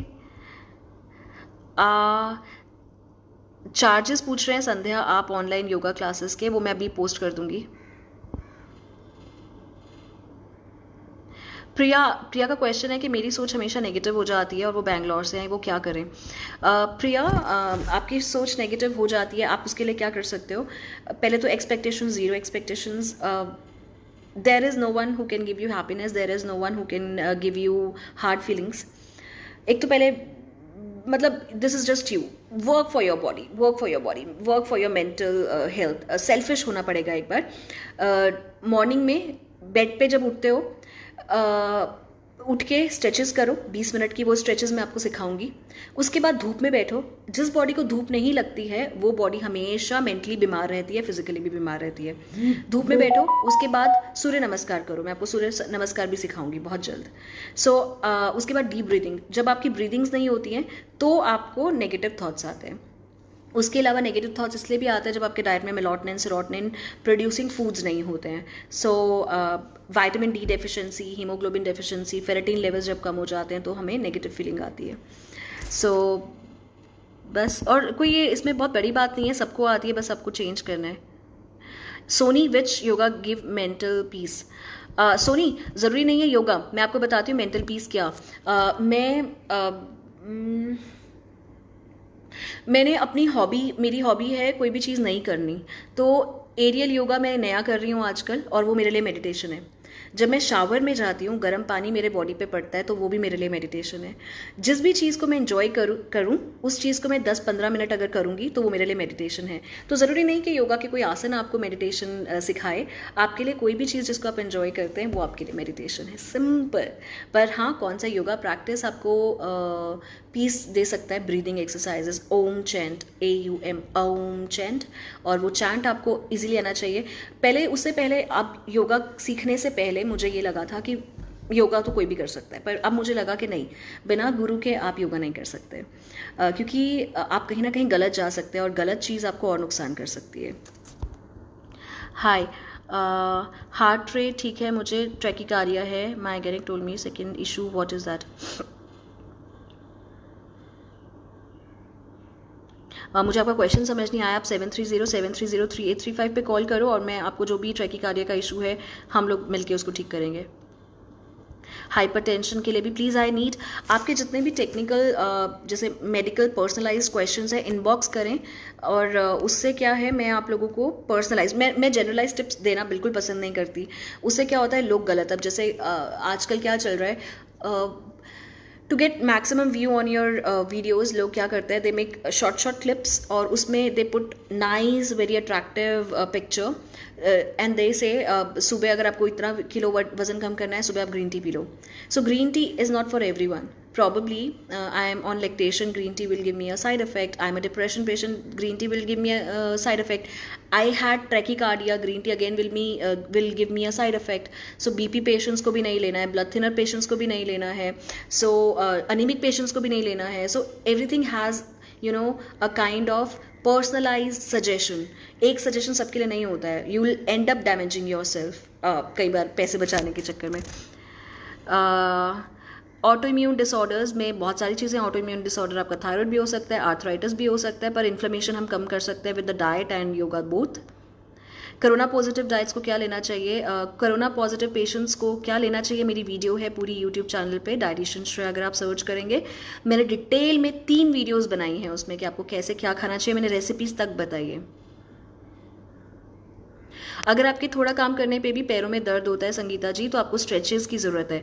Charges पूछ रहे हैं संध्या आप ऑनलाइन योगा क्लासेस के, वो मैं अभी पोस्ट कर दूंगी. प्रिया का क्वेश्चन है कि मेरी सोच हमेशा नेगेटिव हो जाती है और वो बैंगलोर से हैं, वो क्या करें? प्रिया, आपकी सोच नेगेटिव हो जाती है, आप उसके लिए क्या कर सकते हो? पहले तो expectation, zero expectations. There is no one who can give you happiness, there is no one who can give you hard feelings. एक तो पहले मतलब this is just you. Work for your body, work for your body, work for your mental health. Selfish होना पड़ेगा एक बार. मॉर्निंग में बेड पे जब उठते हो, उठ के स्ट्रेचेस करो. 20 मिनट की वो स्ट्रेचेस मैं आपको सिखाऊंगी. उसके बाद धूप में बैठो. जिस बॉडी को धूप नहीं लगती है वो बॉडी हमेशा मेंटली बीमार रहती है, फिजिकली भी बीमार रहती है. धूप में बैठो. उसके बाद सूर्य नमस्कार करो. मैं आपको सूर्य नमस्कार भी सिखाऊंगी बहुत जल्द. सो उसके बाद डीप ब्रीदिंग. जब आपकी ब्रीदिंग्स नहीं होती हैं तो आपको नेगेटिव थॉट्स आते हैं. उसके अलावा नेगेटिव थॉट्स इसलिए भी आते हैं जब आपके डाइट में मेलाटोनिन, सेरोटोनिन प्रोड्यूसिंग फूड्स नहीं होते हैं. So vitamin D deficiency, haemoglobin deficiency, ferritin levels जब कम हो जाते हैं तो हमें नेगेटिव फीलिंग आती है. सो बस, और कोई ये इसमें बहुत बड़ी बात नहीं है, सबको आती है, बस आपको चेंज करना है. Soni, which yoga give mental peace? Soni, ज़रूरी नहीं है योगा, मैं आपको बताती हूँ मेंटल पीस क्या. मैंने अपनी हॉबी, मेरी हॉबी है कोई भी चीज़ नहीं करनी. तो एरियल योगा मैं नया कर रही हूँ आजकल और वो मेरे लिए मेडिटेशन है. जब मैं शावर में जाती हूँ, गर्म पानी मेरे बॉडी पे पड़ता है, तो वो भी मेरे लिए मेडिटेशन है. जिस भी चीज़ को मैं एंजॉय करूँ उस चीज़ को मैं 10-15 मिनट अगर करूँगी तो वो मेरे लिए मेडिटेशन है. तो ज़रूरी नहीं कि योगा के कोई आसन आपको मेडिटेशन सिखाए. आपके लिए कोई भी चीज़ जिसको आप एंजॉय करते हैं वो आपके लिए मेडिटेशन है. सिंपल. पर हाँ, कौन सा योगा प्रैक्टिस आपको पीस दे सकता है? ब्रीदिंग एक्सरसाइजेस, ओम चैंट, AUM, ओम चैंट. और वो चैंट आपको इजीली आना चाहिए. पहले, उससे पहले, आप योगा सीखने से पहले मुझे ये लगा था कि योगा तो कोई भी कर सकता है, पर अब मुझे लगा कि नहीं, बिना गुरु के आप योगा नहीं कर सकते. क्योंकि आप कहीं ना कहीं गलत जा सकते हैं और गलत चीज़ आपको और नुकसान कर सकती है. हाय. हार्ट रेट ठीक है, मुझे ट्रैकिकार्डिया है. माई गैरिक told me second issue, what is that? मुझे आपका क्वेश्चन समझ नहीं आया. आप 7307303835 पे कॉल करो और मैं आपको जो भी ट्रैकिकार्डिया का इशू है हम लोग मिलके उसको ठीक करेंगे. हाइपरटेंशन के लिए भी प्लीज़ आई नीड आपके जितने भी टेक्निकल जैसे मेडिकल पर्सनलाइज क्वेश्चंस है इनबॉक्स करें, और उससे क्या है मैं आप लोगों को पर्सनलाइज मैं जनरलाइज टिप्स देना बिल्कुल पसंद नहीं करती। उससे क्या होता है लोग गलत, अब जैसे आजकल क्या चल रहा है, to get maximum view on your videos लोग क्या करते हैं, दे मेक शॉर्ट क्लिप्स और उसमें they put nice very attractive picture and they से सुबह अगर आपको इतना किलो वजन कम करना है सुबह आप green tea P low. So green tea is not for every one. Probably I am on lactation, green tea will give me a side effect. I am a depression patient, green tea will give me a side effect. I had tachycardia, green tea again will give me a side effect. So BP patients को भी नहीं लेना है, blood thinner patients को भी नहीं लेना है, so anemic patients को भी नहीं लेना है. So everything has a kind of personalized suggestion. एक suggestion सबके लिए नहीं होता है. You will end up damaging yourself कई बार पैसे बचाने के चक्कर में. ऑटो इम्यून डिसऑर्डर्स में बहुत सारी चीज़ें, ऑटो इम्यून डिसऑर्डर आपका थायराइड भी हो सकता है, आर्थराइटिस भी हो सकता है, पर इन्फ्लेमेशन हम कम कर सकते हैं with the diet and yoga both. Corona positive diets को क्या लेना चाहिए, कोरोना पॉजिटिव पेशेंट्स को क्या लेना चाहिए, मेरी वीडियो है पूरी यूट्यूब चैनल पे डाइटिशियन श्रेया, अगर आप सर्च करेंगे मैंने डिटेल में 3 वीडियोज़ बनाई हैं उसमें कि आपको कैसे क्या खाना चाहिए, मैंने रेसिपीज़ तक बताई है। अगर आपके थोड़ा काम करने पे भी पैरों में दर्द होता है संगीता जी, तो आपको स्ट्रेचेस की ज़रूरत है।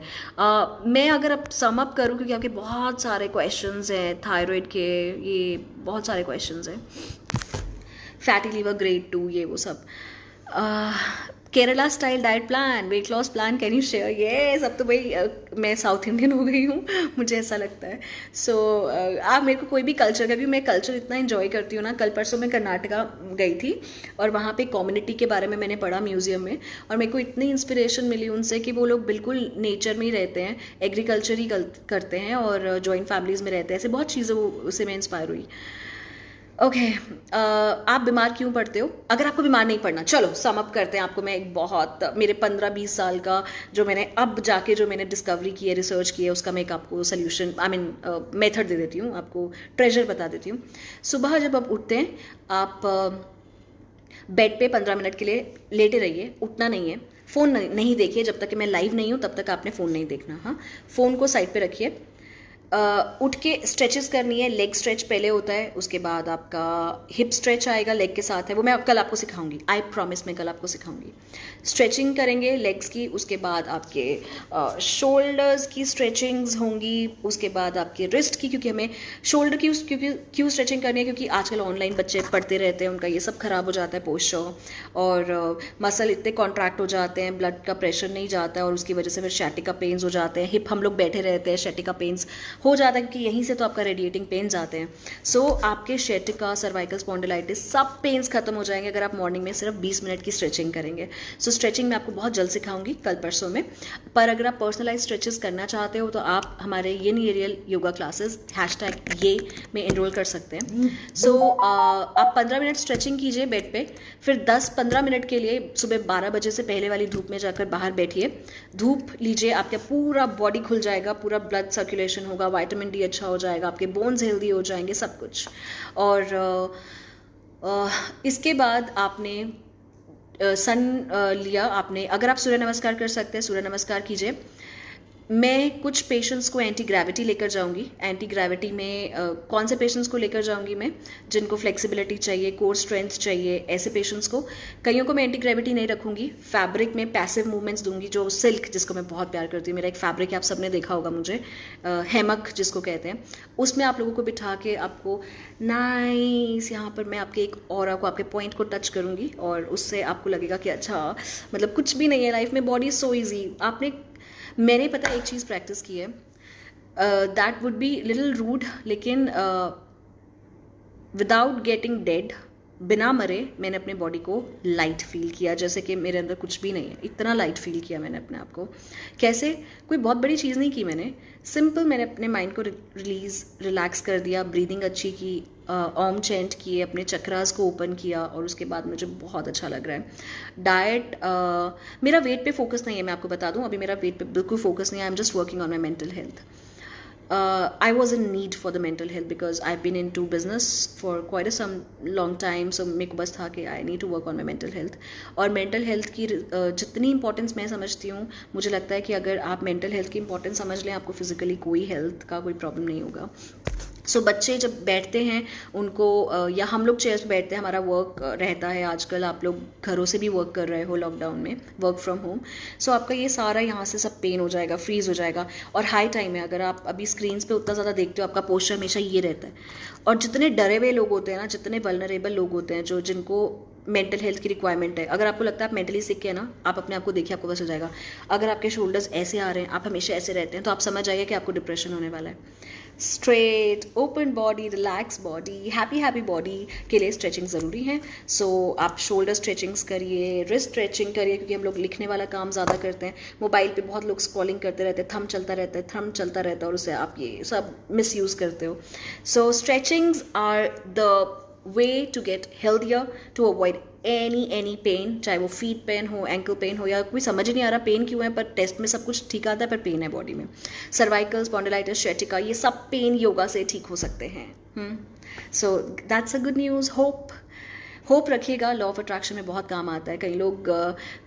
मैं अगर अब सम अप करूँ, क्योंकि आपके बहुत सारे क्वेश्चंस हैं थायराइड के, ये बहुत सारे क्वेश्चंस हैं, फैटी लीवर ग्रेड 2 ये वो सब। Kerala style diet plan, weight loss plan, can you share? ये सब तो भाई मैं साउथ इंडियन हो गई हूँ मुझे ऐसा लगता है। सो आप मेरे को कोई भी कल्चर का, क्योंकि मैं कल्चर इतना एंजॉय करती हूँ ना। कल परसों मैं कर्नाटका गई थी और वहाँ पे कम्युनिटी के बारे में मैंने पढ़ा म्यूजियम में, और मेरे को इतनी इंस्पिरेशन मिली उनसे कि वो लोग बिल्कुल नेचर में ही रहते हैं, एग्रीकल्चर ही करते हैं और जॉइंट फैमिलीज़ में रहते हैं, ऐसे बहुत चीज़ें उससे मैं इंस्पायर हुई। ओके आप बीमार क्यों पड़ते हो? अगर आपको बीमार नहीं पड़ना, चलो सम अप करते हैं। आपको मैं एक बहुत मेरे 15-20 साल का जो मैंने अब जाके जो मैंने डिस्कवरी की है, रिसर्च की है, उसका मैं एक आपको सोल्यूशन मेथड दे देती हूँ, आपको ट्रेजर बता देती हूँ। सुबह जब आप उठते हैं, आप बेड पे 15 मिनट के लिए लेटे रहिए, उठना नहीं है, फ़ोन नहीं देखिए जब तक कि मैं लाइव नहीं हूँ, तब तक आपने फ़ोन नहीं देखना। हाँ, फ़ोन को साइड पे रखिए, उठ के स्ट्रेचेस करनी है। लेग स्ट्रेच पहले होता है, उसके बाद आपका हिप स्ट्रेच आएगा, लेग के साथ है, वो मैं कल आपको सिखाऊंगी, आई प्रॉमिस मैं कल आपको सिखाऊंगी। स्ट्रेचिंग करेंगे लेग्स की, उसके बाद आपके शोल्डर्स की स्ट्रेचिंग्स होंगी, उसके बाद आपके रिस्ट की, क्योंकि हमें शोल्डर की क्यों स्ट्रेचिंग करनी है, क्योंकि आजकल ऑनलाइन बच्चे पढ़ते रहते हैं, उनका ये सब खराब हो जाता है पोस्चर, और मसल इतने कॉन्ट्रैक्ट हो जाते हैं, ब्लड का प्रेशर नहीं जाता है, और उसकी वजह से फिर शैटिका पेन्स हो जाते हैं। हिप हम लोग बैठे रहते हैं, शैटिका पेन्स हो जाता है, क्योंकि यहीं से तो आपका रेडिएटिंग पेन्स आते हैं। सो आपके शैटिका, सर्वाइकल स्पॉन्डिलाइटिस सब पेन्स खत्म हो जाएंगे अगर आप मॉर्निंग में सिर्फ 20 मिनट की स्ट्रेचिंग करेंगे। सो स्ट्रेचिंग मैं आपको बहुत जल्द सिखाऊंगी कल परसों में, पर अगर आप पर्सनलाइज स्ट्रेचेस करना चाहते हो तो आप हमारे ये रियल योगा क्लासेस #ये में एनरोल कर सकते हैं। सो आप 15 मिनट स्ट्रेचिंग कीजिए बेड पे, फिर 10-15 मिनट के लिए सुबह 12 बजे से पहले वाली धूप में जाकर बाहर बैठिए, धूप लीजिए, आपका पूरा बॉडी खुल जाएगा, पूरा ब्लड सर्कुलेशन होगा, विटामिन डी अच्छा हो जाएगा, आपके बोन्स हेल्दी हो जाएंगे, सब कुछ। और इसके बाद आपने सन लिया आपने, अगर आप सूर्य नमस्कार कर सकते हैं सूर्य नमस्कार कीजिए। मैं कुछ पेशेंट्स को एंटी ग्रेविटी लेकर जाऊंगी। एंटी ग्रेविटी में कौन से पेशेंट्स को लेकर जाऊंगी मैं? जिनको फ्लेक्सिबिलिटी चाहिए, कोर स्ट्रेंथ चाहिए, ऐसे पेशेंट्स को। कईयों को मैं एंटी ग्रेविटी नहीं रखूंगी, फैब्रिक में पैसिव मूवमेंट्स दूंगी, जो सिल्क, जिसको मैं बहुत प्यार करती हूँ, मेरा एक फैब्रिक है, आप सबने देखा होगा मुझे, हेमक जिसको कहते हैं, उसमें आप लोगों को बिठा के आपको नाइस यहाँ पर मैं आपके एक ऑरा को, आपके पॉइंट को टच करूंगी, और उससे आपको लगेगा कि अच्छा मतलब कुछ भी नहीं है लाइफ में, बॉडी इज सो ईजी। मैंने पता एक चीज़ प्रैक्टिस की है, that would be little rude, लेकिन विदाउट गेटिंग डेड, बिना मरे, मैंने अपने बॉडी को लाइट फील किया, जैसे कि मेरे अंदर कुछ भी नहीं है, इतना लाइट फील किया मैंने अपने आप को। कैसे? कोई बहुत बड़ी चीज़ नहीं की मैंने, सिंपल मैंने अपने माइंड को रिलैक्स कर दिया, ब्रीदिंग अच्छी की, ओम चैंट किए, अपने चक्रास को ओपन किया, और उसके बाद मुझे बहुत अच्छा लग रहा है। डाइट, मेरा वेट पे फोकस नहीं है, मैं आपको बता दूं, अभी मेरा वेट पे बिल्कुल फोकस नहीं है, I am just working on my mental health. I was in need for the mental health because I've been into business for quite a some long time. So मेरे को बस था कि I need to work on my mental health. और mental health की जितनी importance मैं समझती हूँ, मुझे लगता है कि अगर आप mental health की importance समझ लें, आपको physically कोई health का कोई problem नहीं होगा. सो बच्चे जब बैठते हैं उनको या हम लोग चेयर्स पे बैठते हैं, हमारा वर्क रहता है. आजकल आप लोग घरों से भी वर्क कर रहे हो लॉकडाउन में, वर्क फ्रॉम होम. सो आपका ये सारा यहाँ से सब पेन हो जाएगा, फ्रीज हो जाएगा. और हाई टाइम है, अगर आप अभी स्क्रीन्स पे उतना ज़्यादा देखते हो, आपका पोस्चर हमेशा ये रहता है. और जितने डरे हुए लोग होते हैं ना, जितने वल्नरेबल लोग होते हैं, जो जिनको मेंटल हेल्थ की रिक्वायरमेंट है, अगर आपको लगता है आप मेंटली सिक है ना, आप अपने आप को देखिए, आपको पता चल जाएगा. अगर आपके शोल्डर्स ऐसे आ रहे हैं, आप हमेशा ऐसे रहते हैं, तो आप समझ जाइए कि आपको डिप्रेशन होने वाला है. Straight open body, relax body, happy body के लिए स्ट्रेचिंग ज़रूरी है. सो आप शोल्डर स्ट्रेचिंग्स करिए, रिस्ट स्ट्रेचिंग करिए, क्योंकि हम लोग लिखने वाला काम ज़्यादा करते हैं. मोबाइल पे बहुत लोग स्क्रॉलिंग करते रहते हैं, थंब चलता रहता है और उससे आप ये सब मिस यूज़ करते हो. So stretchings are the way to get healthier, to avoid any pain, चाहे वो फीट पेन हो, एंकल पेन हो, या कोई समझ ही नहीं आ रहा पेन क्यों है, पर टेस्ट में सब कुछ ठीक आता है, पर पेन है बॉडी में. सर्वाइकल स्पॉन्डिलाइटिस, शेटिका, ये सब पेन योगा से ठीक हो सकते हैं. So that's a good news. Hope रखिएगा, लॉ ऑफ अट्रैक्शन में बहुत काम आता है. कई लोग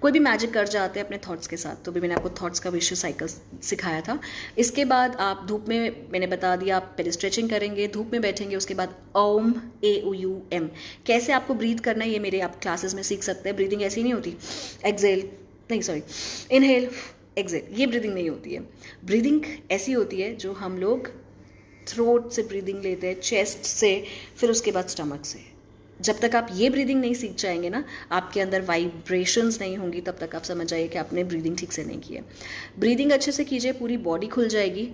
कोई भी मैजिक कर जाते हैं अपने थॉट्स के साथ. तो भी मैंने आपको थॉट्स का विशेष साइकिल सिखाया था. इसके बाद आप धूप में, मैंने बता दिया, आप पहले स्ट्रेचिंग करेंगे, धूप में बैठेंगे, उसके बाद ओम, AOUM, कैसे आपको ब्रीथ करना है ये मेरे आप क्लासेस में सीख सकते हैं. ब्रीदिंग ऐसी नहीं होती, एक्सेल नहीं, सॉरी, इनहेल एक्सेल, ये ब्रीदिंग नहीं होती है. ब्रीदिंग ऐसी होती है जो हम लोग थ्रोट से ब्रीदिंग लेते हैं, चेस्ट से, फिर उसके बाद स्टमक से. जब तक आप ये ब्रीदिंग नहीं सीख जाएंगे ना, आपके अंदर वाइब्रेशंस नहीं होंगी, तब तक आप समझ जाइए कि आपने ब्रीदिंग ठीक से नहीं की है. ब्रीदिंग अच्छे से कीजिए, पूरी बॉडी खुल जाएगी.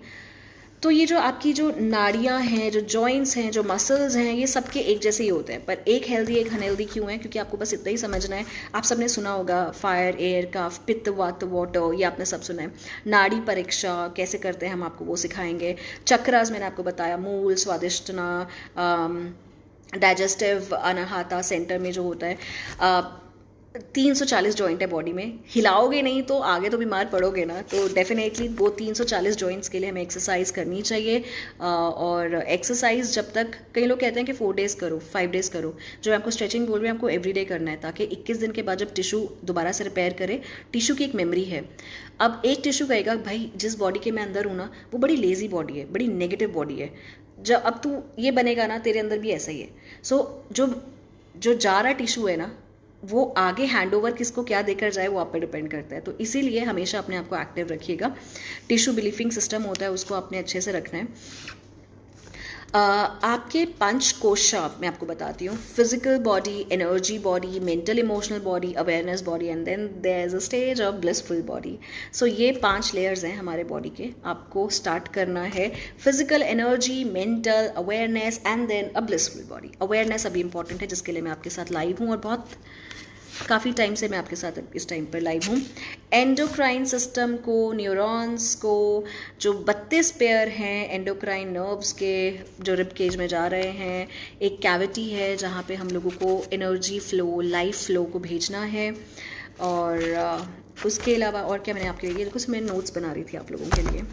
तो ये जो आपकी जो नाड़ियाँ हैं, जो जॉइंट्स हैं, जो मसल्स हैं, ये सबके एक जैसे ही होते हैं, पर एक हेल्दी एक अनहेल्दी क्यों है, क्योंकि आपको बस इतना ही समझना है. आप सबने सुना होगा फायर, एयर, कफ, पित्त, वात, वाटर, ये आपने सब सुना है. नाड़ी परीक्षा कैसे करते हैं हम आपको वो सिखाएंगे. चक्रास मैंने आपको बताया, मूल, स्वादिष्टना, डाइजेस्टिव, अनाहता सेंटर में जो होता है. 340 जॉइंट है बॉडी में. हिलाओगे नहीं तो आगे तो बीमार पड़ोगे ना. तो डेफिनेटली वो 340 जॉइंट्स के लिए हमें एक्सरसाइज करनी चाहिए. और एक्सरसाइज जब तक, कई लोग कहते हैं कि 4 डेज करो, 5 डेज करो. जो मैं आपको स्ट्रेचिंग बोल रही हूँ, आपको एवरीडे करना है, ताकि 21 दिन के बाद जब टिश्यू दोबारा से रिपेयर करे. टिश्यू की एक मेमोरी है. अब एक टिश्यू कहेगा भाई जिस बॉडी के मैं अंदर हूँ ना, वो बड़ी लेजी बॉडी है, बड़ी नेगेटिव बॉडी है. जब अब तू ये बनेगा ना, तेरे अंदर भी ऐसा ही है. सो जो जा रहा टिश्यू है ना, वो आगे हैंड ओवर किसको क्या देकर जाए वो आप पे डिपेंड करता है. तो इसीलिए हमेशा अपने आप को एक्टिव रखिएगा. टिश्यू बिलीफिंग सिस्टम होता है, उसको आपने अच्छे से रखना है. आपके 5 कोशा मैं आपको बताती हूँ. Physical body, energy body, mental emotional body, awareness body, and then there is a stage of blissful body. So ये 5 लेयर्स हैं हमारे बॉडी के. आपको स्टार्ट करना है physical, energy, mental, awareness, and then a blissful body. Awareness अभी इंपॉर्टेंट है, जिसके लिए मैं आपके साथ लाइव हूँ, और बहुत काफ़ी टाइम से मैं आपके साथ इस टाइम पर लाइव हूँ. एंडोक्राइन सिस्टम को, न्यूरॉन्स को, जो 32 पेयर हैं एंडोक्राइन नर्व्स के, जो रिब केज में जा रहे हैं. एक कैविटी है जहाँ पे हम लोगों को एनर्जी फ्लो, लाइफ फ्लो को भेजना है. और उसके अलावा और क्या मैंने आपके लिए, कुछ मैं नोट्स बना रही थी आप लोगों के लिए.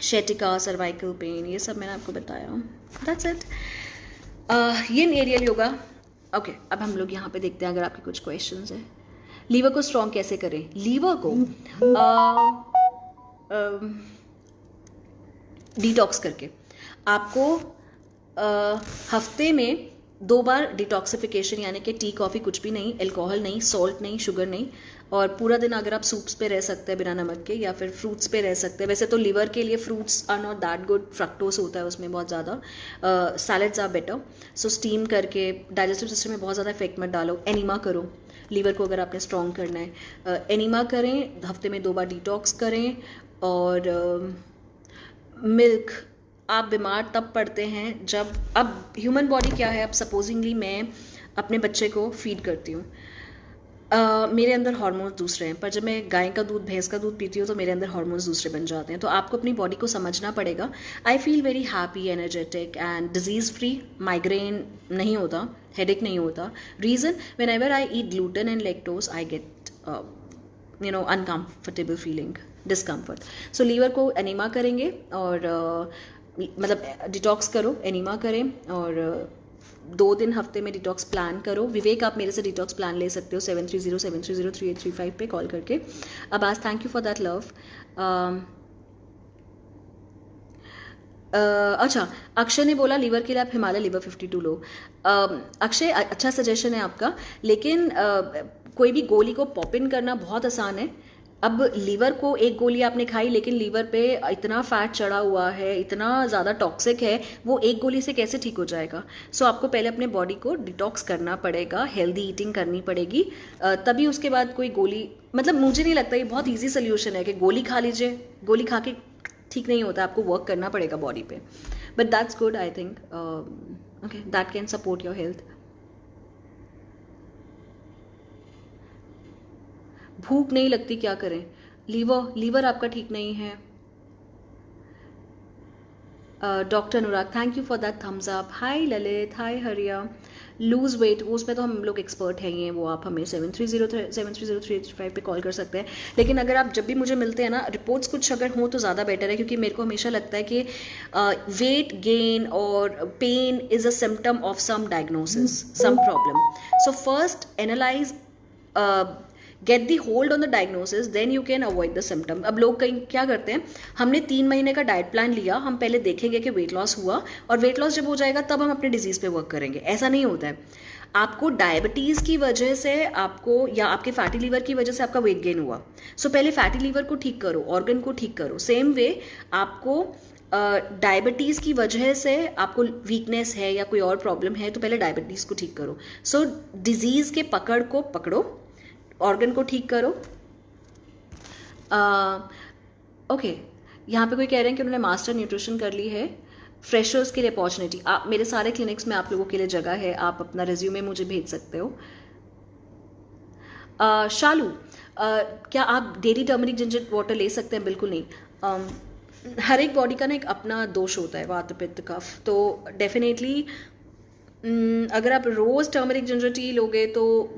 शेटिका, सर्वाइकल पेन, ये सब मैंने आपको बताया. That's it. Yin aerial yoga. Okay, अब हम लोग यहाँ पे देखते हैं अगर आपके कुछ क्वेश्चंस हैं. लीवर को स्ट्रॉन्ग कैसे करें? लीवर को डिटॉक्स करके. आपको हफ्ते में 2 बार डिटॉक्सिफिकेशन, यानी कि टी, कॉफ़ी कुछ भी नहीं, अल्कोहल नहीं, सॉल्ट नहीं, शुगर नहीं. और पूरा दिन अगर आप सूप्स पे रह सकते हैं बिना नमक के, या फिर फ्रूट्स पे रह सकते हैं. वैसे तो लिवर के लिए fruits are not that good, fructose होता है उसमें बहुत ज़्यादा. Salads are better. So steam करके डाइजेस्टिव सिस्टम में बहुत ज़्यादा इफेक्ट मत डालो. एनीमा करो. लीवर को अगर आपने स्ट्रॉन्ग करना है, एनीमा करें. हफ्ते में 2 बार डिटॉक्स करें. और मिल्क, आप बीमार तब पड़ते हैं जब, अब ह्यूमन बॉडी क्या है, अब सपोजिंगली मैं अपने बच्चे को फीड करती हूँ, मेरे अंदर हार्मोन्स दूसरे हैं, पर जब मैं गाय का दूध, भैंस का दूध पीती हूँ तो मेरे अंदर हार्मोन्स दूसरे बन जाते हैं. तो आपको अपनी बॉडी को समझना पड़ेगा. I feel very happy, energetic and disease free. Migraine नहीं होता, हेडेक नहीं होता. Reason, whenever I eat gluten and lactose I get uncomfortable feeling. Discomfort. So liver को एनीमा करेंगे और मतलब डिटॉक्स करो, एनीमा करें और 2 दिन हफ्ते में डिटॉक्स प्लान करो। विवेक आप मेरे से डिटॉक्स प्लान ले सकते हो 7307303835 पे कॉल करके। अब आज thank you for that love. अच्छा, अक्षय ने बोला लीवर के लिए आप हिमालय लिवर 52 लो। अक्षय अच्छा सजेशन है आपका, लेकिन कोई भी गोली को पॉप इन करना बहुत आसान है। अब लीवर को एक गोली आपने खाई, लेकिन लीवर पे इतना फैट चढ़ा हुआ है, इतना ज़्यादा टॉक्सिक है, वो एक गोली से कैसे ठीक हो जाएगा। सो आपको पहले अपने बॉडी को डिटॉक्स करना पड़ेगा, हेल्दी ईटिंग करनी पड़ेगी, तभी उसके बाद कोई गोली, मतलब मुझे नहीं लगता ये बहुत ईजी सोल्यूशन है कि गोली खा लीजिए। गोली खा के ठीक नहीं होता, आपको वर्क करना पड़ेगा बॉडी पे। But that's good, I think okay, that can support your health. भूख नहीं लगती, क्या करें? लीवर आपका ठीक नहीं है। Doctor Anurag, thank you for that thumbs up. Hi Lalit, hi Hariya. Lose wait, वो उसमें तो हम लोग एक्सपर्ट हैं ही हैं, वो आप हमें 730385 पे कॉल कर सकते हैं। लेकिन अगर आप जब भी मुझे मिलते हैं ना, रिपोर्ट्स कुछ अगर हों तो ज़्यादा बेटर है, क्योंकि मेरे को हमेशा लगता है कि वेट गेन और pain is a symptom of some diagnosis, some problem. So first analyse, get the hold on the diagnosis, then you can avoid the symptom. अब लोग कहीं क्या करते हैं, हमने 3 महीने का डाइट प्लान लिया, हम पहले देखेंगे कि वेट लॉस हुआ, और वेट लॉस जब हो जाएगा तब हम अपने डिजीज पे वर्क करेंगे। ऐसा नहीं होता है। आपको डायबिटीज़ की वजह से आपको, या आपके फैटी लीवर की वजह से आपका वेट गेन हुआ, सो पहले फैटी लीवर को ठीक करो, ऑर्गन को ठीक करो। सेम वे आपको डायबिटीज़ की वजह से आपको वीकनेस है या कोई और प्रॉब्लम है, तो पहले डायबिटीज़ को ठीक करो। सो डिजीज़ के पकड़ को पकड़ो, ऑर्गन को ठीक करो। ओके, यहाँ पे कोई कह रहे हैं कि उन्होंने मास्टर न्यूट्रिशन कर ली है। फ्रेशर्स के लिए अपॉर्चुनिटी, आप मेरे सारे क्लिनिक्स में आप लोगों के लिए जगह है, आप अपना रिज्यूमे मुझे भेज सकते हो। शालू, क्या आप डेली टर्मरिक जिंजर वाटर ले सकते हैं? बिल्कुल नहीं। हर एक बॉडी का ना एक अपना दोष होता है, वात पित्त कफ, तो डेफिनेटली अगर आप रोज़ टर्मरिक जिंजर टी लोगे तो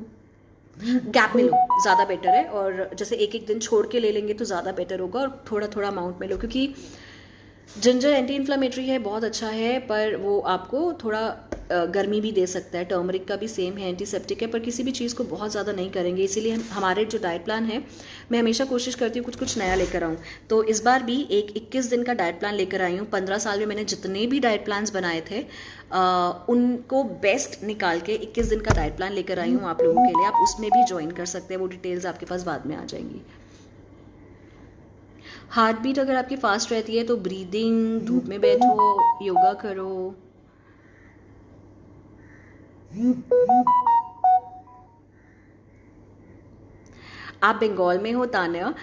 गैप में लो, ज़्यादा बेटर है। और जैसे एक एक दिन छोड़ के ले लेंगे तो ज़्यादा बेटर होगा, और थोड़ा थोड़ा अमाउंट में लो, क्योंकि जिंजर एंटी इन्फ्लामेटरी है, बहुत अच्छा है, पर वो आपको थोड़ा गर्मी भी दे सकता है। टर्मरिक का भी सेम है, एंटीसेप्टिक है, पर किसी भी चीज़ को बहुत ज़्यादा नहीं करेंगे। इसीलिए हमारे जो डाइट प्लान है, मैं हमेशा कोशिश करती हूँ कुछ कुछ नया लेकर आऊँ। तो इस बार भी एक 21 दिन का डाइट प्लान लेकर आई हूँ। 15 साल में मैंने जितने भी डाइट प्लान्स बनाए थे उनको बेस्ट निकाल के 21 दिन का डाइट प्लान लेकर आई हूँ आप लोगों के लिए। आप उसमें भी ज्वाइन कर सकते हैं, वो डिटेल्स आपके पास बाद में आ जाएंगी। हार्ट बीट अगर आपकी फास्ट रहती है तो ब्रीदिंग, धूप में बैठो, योगा करो। आप बंगाल में हो तान्या?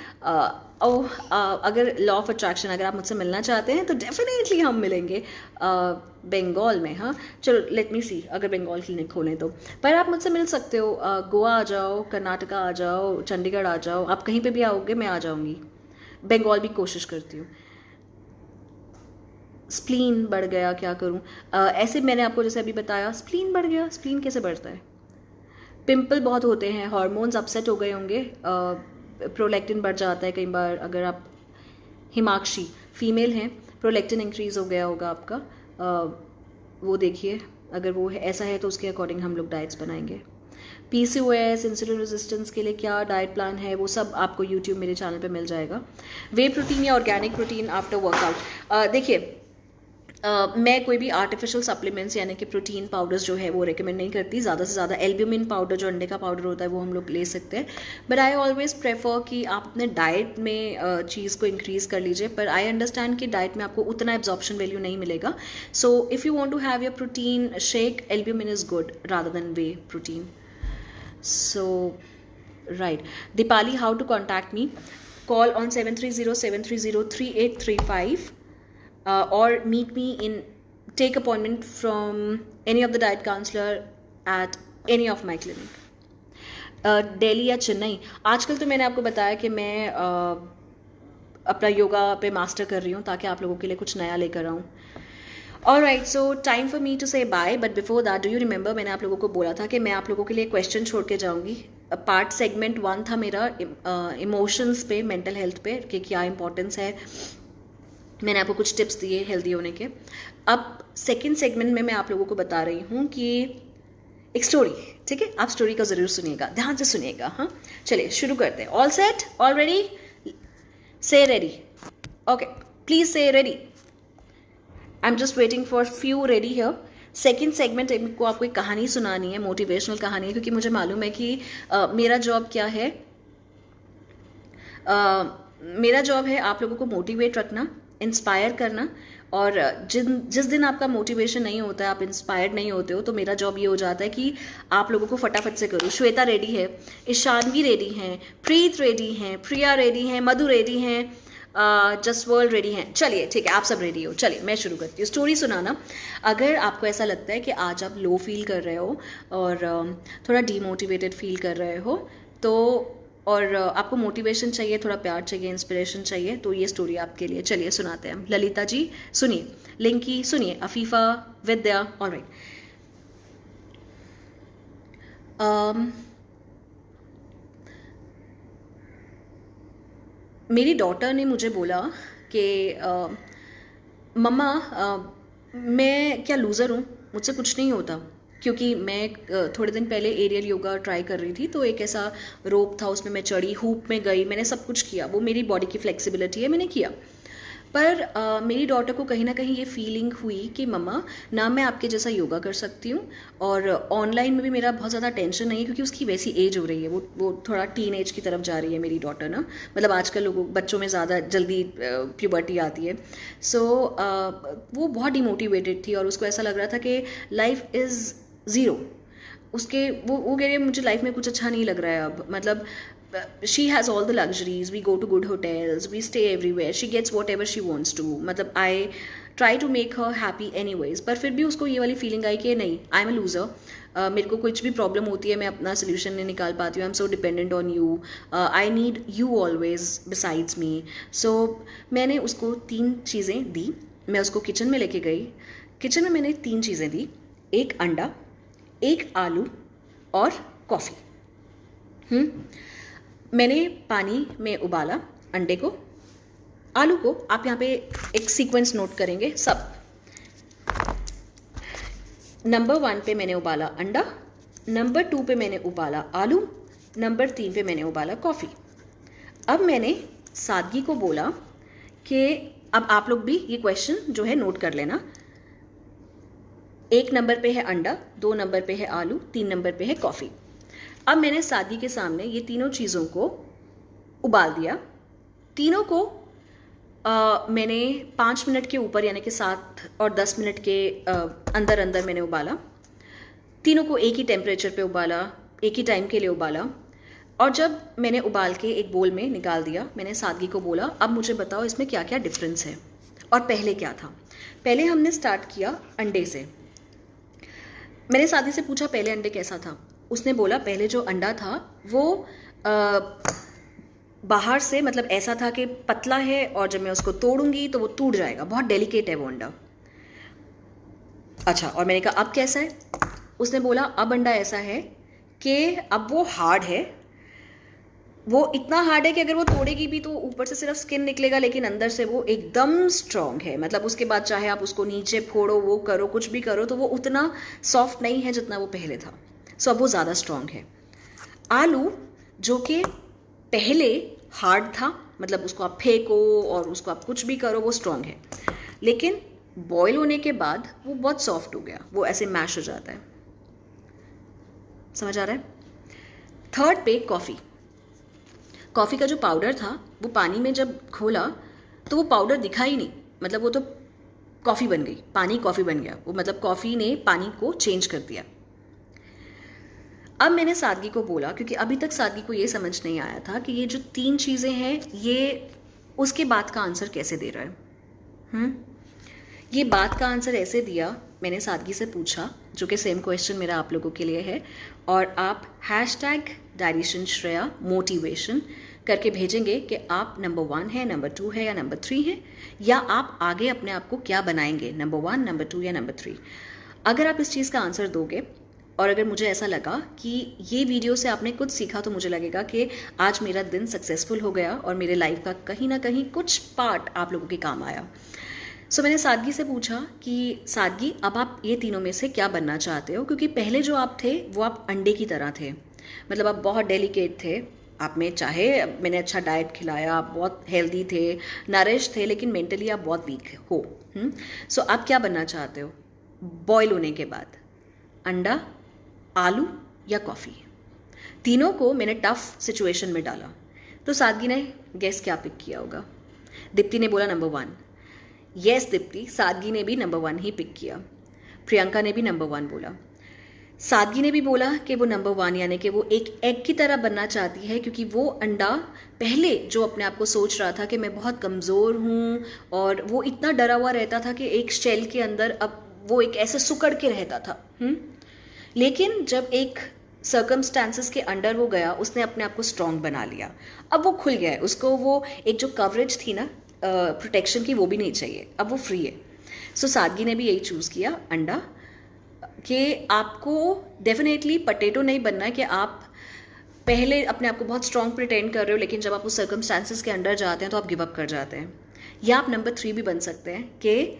अगर लॉ ऑफ अट्रैक्शन, अगर आप मुझसे मिलना चाहते हैं तो डेफिनेटली हम मिलेंगे बंगाल में। हाँ चलो, लेट मी सी, अगर बंगाल क्लिनिक खोलें तो। पर आप मुझसे मिल सकते हो, गोवा आ जाओ, कर्नाटका आ जाओ, चंडीगढ़ आ जाओ, आप कहीं पे भी आओगे मैं आ जाऊंगी। बंगाल भी कोशिश करती हूँ। स्प्लीन बढ़ गया, क्या करूँ? ऐसे मैंने आपको जैसे अभी बताया, स्प्लीन बढ़ गया। स्प्लीन कैसे बढ़ता है? पिंपल बहुत होते हैं, हार्मोन्स अपसेट हो गए होंगे, प्रोलैक्टिन बढ़ जाता है कई बार। अगर आप हिमाक्षी फीमेल हैं, प्रोलैक्टिन इंक्रीज हो गया होगा आपका, वो देखिए। अगर वो ऐसा है तो उसके अकॉर्डिंग हम लोग डाइट्स बनाएंगे। PCOS, इंसुलिन रेजिस्टेंस के लिए क्या डाइट प्लान है, वो सब आपको यूट्यूब मेरे चैनल पे मिल जाएगा। वे प्रोटीन या ऑर्गेनिक प्रोटीन आफ्टर वर्कआउट, देखिए मैं कोई भी आर्टिफिशियल सप्लीमेंट्स यानी कि प्रोटीन पाउडर्स जो है वो रेकमेंड नहीं करती। ज़्यादा से ज़्यादा एल्ब्यूमिन पाउडर, जो अंडे का पाउडर होता है, वो हम लोग ले सकते हैं। बट आई ऑलवेज प्रेफर कि आप अपने डाइट में चीज़ को इंक्रीज़ कर लीजिए। पर आई अंडरस्टैंड कि डाइट में आपको उतना एब्जॉर्प्शन वैल्यू नहीं मिलेगा। So if you want to have your protein shake, albumin is good rather than whey protein. So, right. Dipali, how to contact me? Call on 730-730-3835 or meet me take appointment from any of the diet counselor at any of my clinic. Delhi या चेन्नई, आजकल तो मैंने आपको बताया कि मैं अपना योगा पे मास्टर कर रही हूँ ताकि आप लोगों के लिए कुछ नया लेकर आऊँ। Alright, so time for me to say bye, but before that, do you remember मैंने आप लोगों को बोला था कि मैं आप लोगों के लिए क्वेश्चन छोड़ के जाऊंगी पार्ट सेगमेंट 1 था मेरा इमोशंस पे, मेंटल हेल्थ पे कि क्या इंपॉर्टेंस है। मैंने आपको कुछ टिप्स दिए हेल्दी होने के। अब सेकंड सेगमेंट में मैं आप लोगों को बता रही हूँ कि एक स्टोरी, ठीक है? आप स्टोरी का ज़रूर सुनिएगा, ध्यान से सुनिएगा। हाँ, चलिए शुरू करते हैं। All set, all ready? से रेडी? ओके, प्लीज से ready. I am just waiting for few ready here. Second segment को आपको एक कहानी सुनानी है, मोटिवेशनल कहानी है, क्योंकि मुझे मालूम है कि मेरा जॉब क्या है। मेरा जॉब है आप लोगों को मोटिवेट रखना, इंस्पायर करना। और जिस दिन आपका मोटिवेशन नहीं होता है, आप इंस्पायर्ड नहीं होते हो, तो मेरा जॉब ये हो जाता है कि आप लोगों को फटाफट से करूँ। श्वेता रेडी है, ईशानवी रेडी हैं, प्रीत रेडी हैं, प्रिया रेडी हैं, मधु रेडी हैं, जस्ट वर्ल्ड रेडी हैं। चलिए ठीक है, आप सब रेडी हो। चलिए मैं शुरू करती हूँ स्टोरी सुनाना। अगर आपको ऐसा लगता है कि आज आप लो फील कर रहे हो और थोड़ा डीमोटिवेटेड फील कर रहे हो, तो और आपको मोटिवेशन चाहिए, थोड़ा प्यार चाहिए, इंस्पिरेशन चाहिए, तो ये स्टोरी आपके लिए। चलिए सुनाते हैं हम। ललिता जी सुनिए, लिंकी सुनिए, अफीफा, विद्या, ऑलराइट। मेरी डॉटर ने मुझे बोला कि मम्मा मैं क्या लूज़र हूँ, मुझसे कुछ नहीं होता। क्योंकि मैं थोड़े दिन पहले एरियल योगा ट्राई कर रही थी, तो एक ऐसा रोप था, उसमें मैं चढ़ी, हूप में गई, मैंने सब कुछ किया, वो मेरी बॉडी की फ्लेक्सिबिलिटी है, मैंने किया। पर मेरी डॉटर को कहीं ना कहीं ये फीलिंग हुई कि मम्मा ना मैं आपके जैसा योगा कर सकती हूँ, और ऑनलाइन में भी मेरा बहुत ज़्यादा टेंशन नहीं है, क्योंकि उसकी वैसी एज हो रही है, वो थोड़ा टीन एज की तरफ जा रही है मेरी डॉटर ना। मतलब आजकल बच्चों में ज़्यादा जल्दी प्यूबर्टी आती है। सो वो बहुत डिमोटिवेटेड थी और उसको ऐसा लग रहा था कि लाइफ इज़ ज़ीरो। उसके वो कह रही है मुझे लाइफ में कुछ अच्छा नहीं लग रहा है अब। मतलब she has all the luxuries, we go to good hotels, we stay everywhere, she gets whatever she wants to। मतलब I try to make her happy anyways, पर फिर भी उसको ये वाली फीलिंग आई कि नहीं, आई एम अ लूज़र, मेरे को कुछ भी प्रॉब्लम होती है मैं अपना सोल्यूशन नहीं निकाल पाती हूँ, I am so dependent on you, I need you always besides me. So मैंने उसको 3 चीज़ें दी। मैं उसको किचन में लेके गई, किचन में मैंने 3 चीज़ें दी, एक अंडा, एक आलू और कॉफ़ी। मैंने पानी में उबाला अंडे को, आलू को। आप यहाँ पे एक सीक्वेंस नोट करेंगे सब। नंबर 1 पे मैंने उबाला अंडा, नंबर 2 पे मैंने उबाला आलू, नंबर 3 पे मैंने उबाला कॉफ़ी। अब मैंने सादगी को बोला कि अब आप लोग भी ये क्वेश्चन जो है नोट कर लेना। 1 नंबर पे है अंडा, 2 नंबर पे है आलू, 3 नंबर पे है कॉफ़ी। अब मैंने सादगी के सामने ये तीनों चीज़ों को उबाल दिया। तीनों को मैंने 5 मिनट के ऊपर, यानी कि 7 और 10 मिनट के अंदर अंदर मैंने उबाला। तीनों को एक ही टेम्परेचर पे उबाला, एक ही टाइम के लिए उबाला। और जब मैंने उबाल के एक बोल में निकाल दिया, मैंने सादगी को बोला अब मुझे बताओ इसमें क्या क्या डिफरेंस है और पहले क्या था। पहले हमने स्टार्ट किया अंडे से। मैंने सादगी से पूछा पहले अंडे कैसा था। उसने बोला पहले जो अंडा था वो बाहर से मतलब ऐसा था कि पतला है, और जब मैं उसको तोड़ूंगी तो वो टूट जाएगा, बहुत डेलिकेट है वो अंडा। अच्छा, और मैंने कहा अब कैसा है? उसने बोला अब अंडा ऐसा है कि अब वो हार्ड है, वो इतना हार्ड है कि अगर वो तोड़ेगी भी तो ऊपर से सिर्फ स्किन निकलेगा, लेकिन अंदर से वो एकदम स्ट्रॉन्ग है। मतलब उसके बाद चाहे आप उसको नीचे फोड़ो, वो करो, कुछ भी करो, तो वो उतना सॉफ्ट नहीं है जितना वो पहले था। सो अब वो ज़्यादा स्ट्रॉन्ग है। आलू जो कि पहले हार्ड था, मतलब उसको आप फेंको और उसको आप कुछ भी करो वो स्ट्रॉन्ग है, लेकिन बॉयल होने के बाद वो बहुत सॉफ्ट हो गया, वो ऐसे मैश हो जाता है। समझ आ रहा है? थर्ड पे कॉफ़ी। कॉफ़ी का जो पाउडर था वो पानी में जब खोला तो वो पाउडर दिखा ही नहीं, मतलब वो तो कॉफ़ी बन गई, पानी कॉफ़ी बन गया वो, मतलब कॉफ़ी ने पानी को चेंज कर दिया। अब मैंने सादगी को बोला, क्योंकि अभी तक सादगी को ये समझ नहीं आया था कि ये जो 3 चीज़ें हैं ये उसके बाद का आंसर कैसे दे रहा है। ये बात का आंसर ऐसे दिया, मैंने सादगी से पूछा, जो कि सेम क्वेश्चन मेरा आप लोगों के लिए है, और आप #डायरीशन श्रेया मोटिवेशन करके भेजेंगे कि आप नंबर 1 है, नंबर 2 है या नंबर 3 है, या आप आगे अपने आप को क्या बनाएंगे, नंबर 1, नंबर 2 या नंबर 3। अगर आप इस चीज़ का आंसर दोगे और अगर मुझे ऐसा लगा कि ये वीडियो से आपने कुछ सीखा तो मुझे लगेगा कि आज मेरा दिन सक्सेसफुल हो गया और मेरे लाइफ का कहीं ना कहीं कुछ पार्ट आप लोगों के काम आया। सो मैंने सादगी से पूछा कि सादगी, अब आप ये तीनों में से क्या बनना चाहते हो? क्योंकि पहले जो आप थे वो आप अंडे की तरह थे, मतलब आप बहुत डेलिकेट थे। आप में चाहे मैंने अच्छा डाइट खिलाया, आप बहुत हेल्दी थे, नरिश थे, लेकिन मेंटली आप बहुत वीक हो। सो आप क्या बनना चाहते हो बॉयल होने के बाद? अंडा, आलू या कॉफ़ी? तीनों को मैंने टफ सिचुएशन में डाला। तो सादगी ने गेस क्या पिक किया होगा? दीप्ति ने बोला नंबर 1। यस दीप्ति, सादगी ने भी नंबर 1 ही पिक किया। प्रियंका ने भी नंबर 1 बोला। सादगी ने भी बोला कि वो नंबर 1 यानी कि वो एक एग की तरह बनना चाहती है, क्योंकि वो अंडा पहले जो अपने आप को सोच रहा था कि मैं बहुत कमज़ोर हूँ, और वो इतना डरा हुआ रहता था कि एक शेल के अंदर अब वो एक ऐसे सुकड़ के रहता था। लेकिन जब एक सर्कमस्टांसेस के अंडर वो गया, उसने अपने आप को स्ट्रॉन्ग बना लिया। अब वो खुल गया है, उसको वो एक जो कवरेज थी ना प्रोटेक्शन की, वो भी नहीं चाहिए, अब वो फ्री है। सो सादगी ने भी यही चूज़ किया, अंडा, कि आपको डेफिनेटली पटेटो नहीं बनना है कि आप पहले अपने आप को बहुत स्ट्रॉन्ग प्रिटेंड कर रहे हो, लेकिन जब आप उस सर्कमस्टांसेस के अंडर जाते हैं तो आप गिव अप कर जाते हैं। या आप नंबर 3 भी बन सकते हैं कि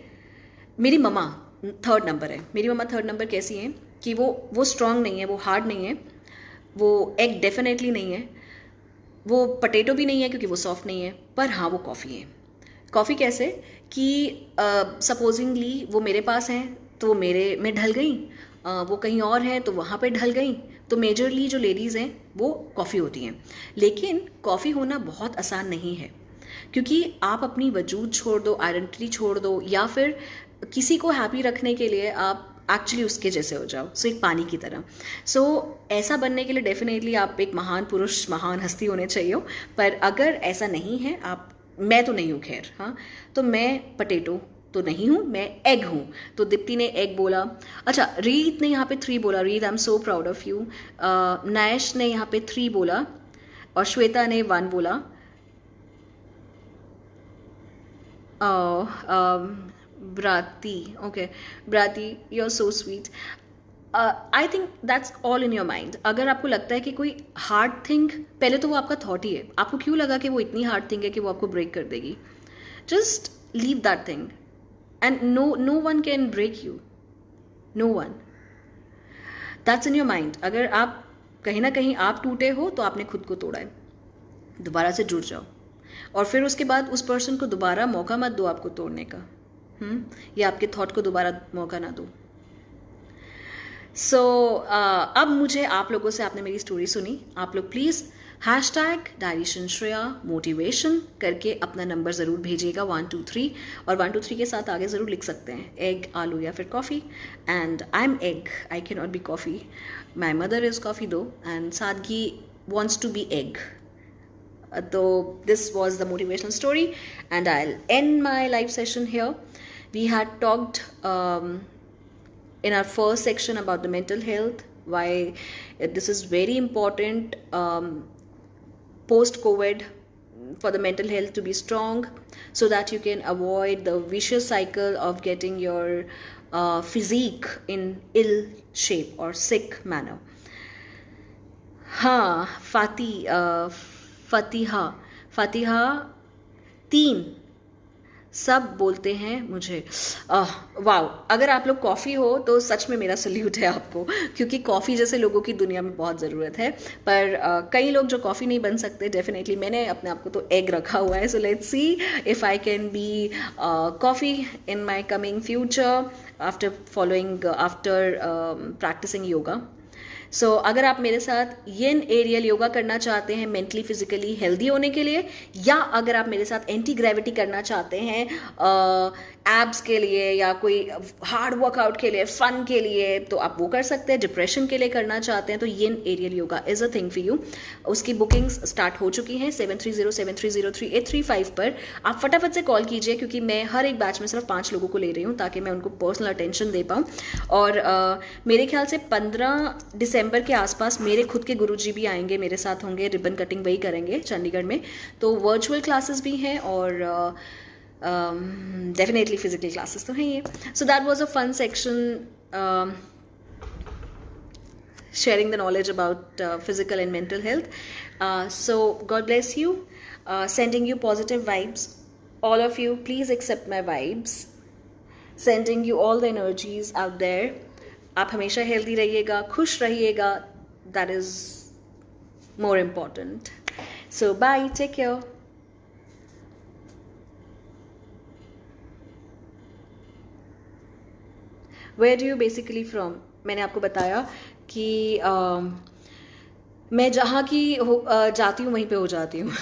मेरी मम्मा 3rd नंबर है। मेरी मम्मा 3rd नंबर कैसी है कि वो स्ट्रॉन्ग नहीं है, वो हार्ड नहीं है, वो एग डेफिनेटली नहीं है, वो पटेटो भी नहीं है क्योंकि वो सॉफ्ट नहीं है, पर हाँ वो कॉफ़ी है। कॉफ़ी कैसे कि सपोजिंगली वो मेरे पास हैं तो वो मेरे में ढल गई, वो कहीं और हैं तो वहाँ पे ढल गई। तो मेजरली जो लेडीज़ हैं वो कॉफ़ी होती हैं। लेकिन कॉफ़ी होना बहुत आसान नहीं है, क्योंकि आप अपनी वजूद छोड़ दो, आइडेंटिटी छोड़ दो, या फिर किसी को हैप्पी रखने के लिए आप एक्चुअली उसके जैसे हो जाओ, सो एक पानी की तरह। सो ऐसा बनने के लिए डेफिनेटली आप एक महान पुरुष, महान हस्ती होने चाहिए। पर अगर ऐसा नहीं है, आप, मैं तो नहीं हूँ खैर, हाँ, तो मैं पटेटो तो नहीं हूँ, मैं एग हूँ। तो दीप्ति ने एग बोला। अच्छा, रीत ने यहाँ पे 3 बोला। रीत, आई am so proud of you. Nash ने यहाँ पे 3 बोला और श्वेता ने 1 बोला। Brati, okay, Brati, you're so sweet. I think that's all in your mind. अगर आपको लगता है कि कोई हार्ड थिंग, पहले तो वो आपका थॉट ही है, आपको क्यों लगा कि वो इतनी हार्ड थिंग है कि वो आपको ब्रेक कर देगी? Just leave that thing and no one can break you, no one. That's in your mind. अगर आप कहीं ना कहीं आप टूटे हो तो आपने खुद को तोड़ा है, दोबारा से जुड़ जाओ, और फिर उसके बाद उस पर्सन को दोबारा मौका मत दो आपको तोड़ने का, या आपके थॉट को दोबारा मौका ना दो। सो अब मुझे आप लोगों से, आपने मेरी स्टोरी सुनी, आप लोग प्लीज़ #डायरीशन श्रेया मोटिवेशन करके अपना नंबर ज़रूर भेजिएगा 123, और 123 के साथ आगे ज़रूर लिख सकते हैं एग, आलू या फिर coffee. And I am egg, I can not be coffee, my mother is coffee दो, and Sadgi wants to be egg. So this was the motivational story, and I'll end my live session here. We had talked in our first section about the mental health, why this is very important post-COVID for the mental health to be strong, so that you can avoid the vicious cycle of getting your physique in ill shape or sick manner. हाँ, फतिहा 3 सब बोलते हैं मुझे। वाओ, अगर आप लोग कॉफ़ी हो तो सच में मेरा सल्यूट है आपको, क्योंकि कॉफ़ी जैसे लोगों की दुनिया में बहुत ज़रूरत है। पर कई लोग जो कॉफ़ी नहीं बन सकते, डेफिनेटली मैंने अपने आप को तो एग रखा हुआ है। So let's see if I can be coffee in my coming future after practicing yoga. So अगर आप मेरे साथ येन एरियल योगा करना चाहते हैं मेंटली फिजिकली हेल्दी होने के लिए, या अगर आप मेरे साथ एंटी ग्रेविटी करना चाहते हैं एब्स के लिए या कोई हार्ड वर्कआउट के लिए, फन के लिए, तो आप वो कर सकते हैं। डिप्रेशन के लिए करना चाहते हैं तो येन aerial yoga is a thing for you. उसकी बुकिंग्स स्टार्ट हो चुकी हैं 7307303835 पर। आप फटाफट से कॉल कीजिए, क्योंकि मैं हर एक बैच में सिर्फ 5 लोगों को ले रही हूँ ताकि मैं उनको पर्सनल अटेंशन दे पाऊँ। और मेरे ख्याल से 15 दिसंबर के आसपास मेरे खुद के गुरुजी भी आएंगे, मेरे साथ होंगे, रिबन कटिंग वही करेंगे चंडीगढ़ में। तो वर्चुअल क्लासेस भी हैं और डेफिनेटली फिजिकल क्लासेस तो हैं ये। So that was a fun section sharing the knowledge about physical and mental health. So God bless you. Sending you positive vibes. All of you, please accept my vibes. Sending you all the energies out there. आप हमेशा healthy रहिएगा, खुश रहिएगा. That is more important. So bye, take care. Where do you basically from? मैंने आपको बताया कि मैं जहाँ की जाती हूँ वहीं पे हो जाती हूँ.